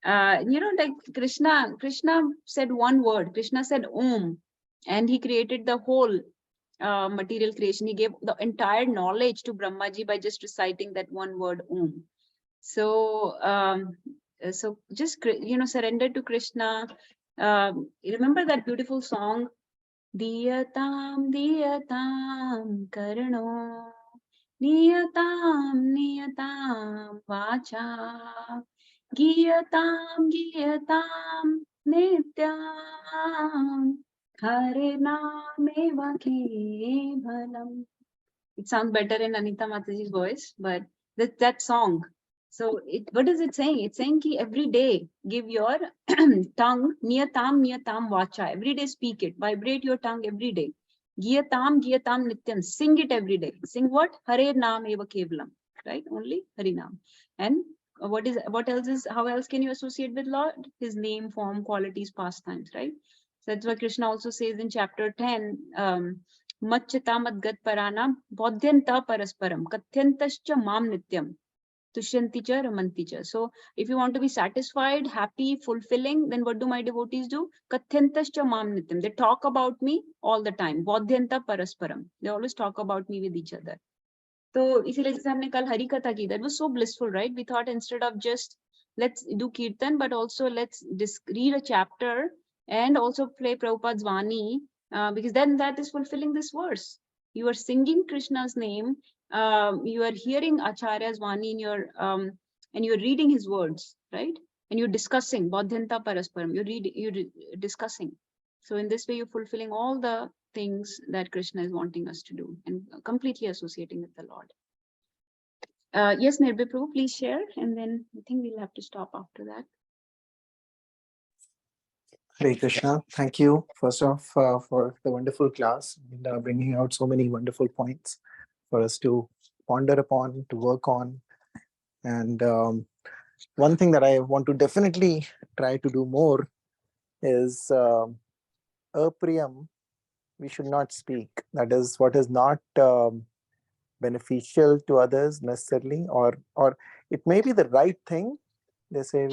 Like Krishna said one word. Krishna said Om, and he created the whole material creation. He gave the entire knowledge to Brahmaji by just reciting that one word Om. So so just surrender to Krishna. Remember that beautiful song, Diyatam Diyatam Karno Niyatam Niyatam Vacha Giyatam Giyatam Nityam Hare Nameva Kevalam. It sounds better in Anita Mataji's voice, but that song. So what is it saying? It's saying ki every day give your tongue niyatam vacha. Every day speak it. Vibrate your tongue every day. Giyatam nityam. Sing it every day. Sing what? Hare Nam eva kevalam. Right? Only Hari Nam. And what else is, how else can you associate with Lord? His name, form, qualities, pastimes, right? So that's what Krishna also says in chapter 10. Machchata madgat paranam bodhyanta parasparam kathyantascha mam nityam tushyanti cha ramanti cha. So if you want to be satisfied, happy, fulfilling, then what do my devotees do? Kathyantascha mam nityam. They talk about me all the time. Bodhyanta parasparam. They always talk about me with each other. So इसीलिए जैसे हमने कल हरि कथा की, that was so blissful, right? We thought instead of just let's do kirtan, but also let's read a chapter and also play Prabhupada's Vani, because then that is fulfilling this verse. You are singing Krishna's name, you are hearing Acharya's Vani in your and you're reading his words, right? And you're discussing Bodhyanta Parasparam. You're discussing. So in this way, you're fulfilling all the things that Krishna is wanting us to do and completely associating with the Lord. Yes, Nirbhay Prabhu, please share, and then I think we'll have to stop after that. Hare Krishna. Thank you, first off, for the wonderful class and bringing out so many wonderful points for us to ponder upon, to work on. And one thing that I want to definitely try to do more is apriyam, we should not speak. That is what is not beneficial to others necessarily, or it may be the right thing. We say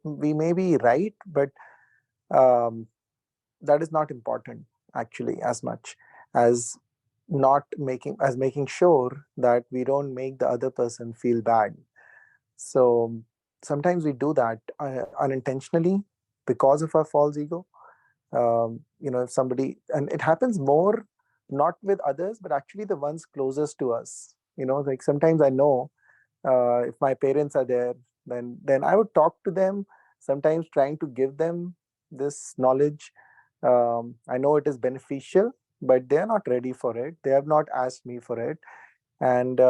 we may be right, but that is not important actually as much as making sure that we don't make the other person feel bad. So sometimes we do that unintentionally because of our false ego. If somebody, and it happens more not with others, but actually the ones closest to us. Like sometimes I know if my parents are there, then I would talk to them, sometimes trying to give them this knowledge. I know it is beneficial, but they are not ready for it. They have not asked me for it. And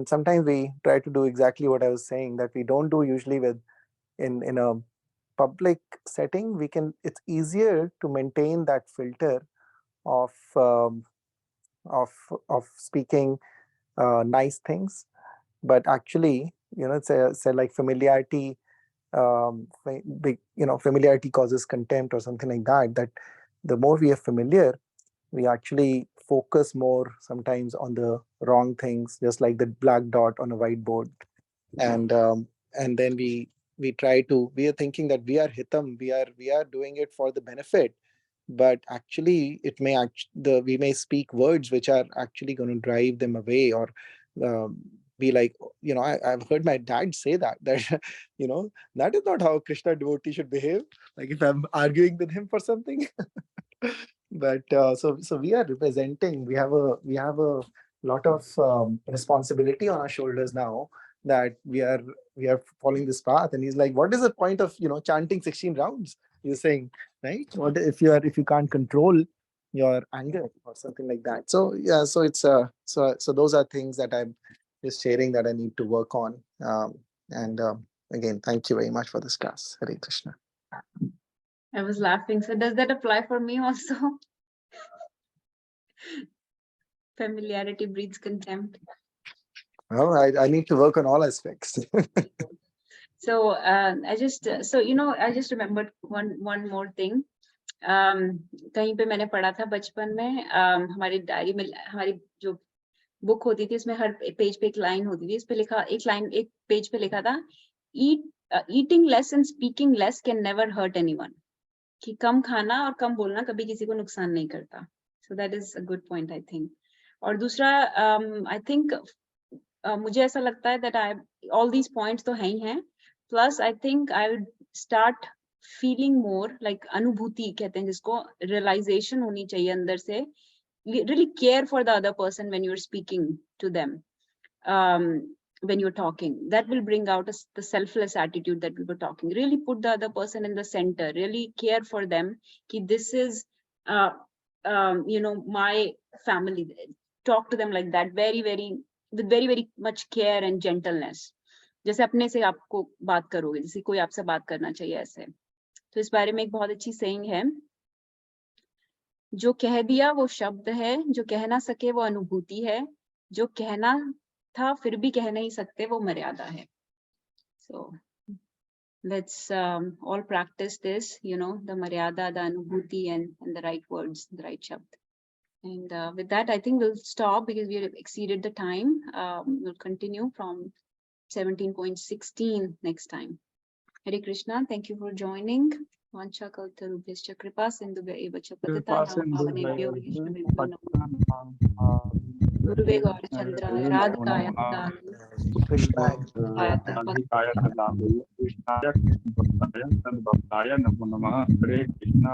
sometimes we try to do exactly what I was saying, that we don't do usually in a public setting. It's easier to maintain that filter of speaking nice things, but actually, it's like familiarity. Familiarity causes contempt or something like that. That the more we are familiar, we actually focus more sometimes on the wrong things, just like the black dot on a whiteboard. And then we are thinking that we are hitam, we are doing it for the benefit, but actually we may speak words which are actually going to drive them away, or be like, I've heard my dad say that that is not how Krishna devotee should behave, like if I'm arguing with him for something. But so we are representing, we have a lot of responsibility on our shoulders now, that we are following this path. And he's like, what is the point of chanting 16 rounds, you're saying, right? What if you can't control your anger or something like that? So yeah, so it's so those are things that I'm just sharing that I need to work on. And again, thank you very much for this class. Hare Krishna. I was laughing. So does that apply for me also? Familiarity breeds contempt. Well, I need to work on all aspects. So I just remembered one more thing. कहीं पे मैंने पढ़ा था बचपन में, हमारी diary में हमारी जो बुक होती थी उसमें हर पेज पे एक लाइन होती थी, इस पे लिखा एक पेज पे लिखा था, eating less and speaking less can never hurt anyone. कि कम खाना और कम बोलना कभी किसी को नुकसान नहीं करता. So that is a good point, I think. और दूसरा, I think मुझे ऐसा लगता है that I all these points तो हैं ही हैं. Plus I think I would start feeling more like अनुभूति कहते हैं जिसको, realization होनी चाहिए अंदर से. Really care for the other person when you're speaking to them. When you're talking, that will bring out the selfless attitude that we were talking. Really put the other person in the center, really care for them. Ki this is, my family. Talk to them like that, with very much care and gentleness. जैसे अपने से आपको बात करोगे, जैसे कोई आपसे बात करना चाहिए ऐसे. तो इस बारे में एक बहुत अच्छी saying है, जो कह दिया वो शब्द है, जो कह ना सके वो अनुभूति है, जो कहना था फिर भी कह नहीं सकते वो मर्यादा है. So let's all practice this, the maryada, the anubhuti, and the right words, the right shabd. And with that, I think we'll stop because we have exceeded the time. We'll continue from 17.16 next time. Hare Krishna, thank you for joining. Vancha kaltarubhyascha kripa sindhubhya eva cha patita pavanebhyo vaishnavebhyo namo. Guruve Gaura Chandraya Radhikaya Tadanu Krishna. Hare Krishna.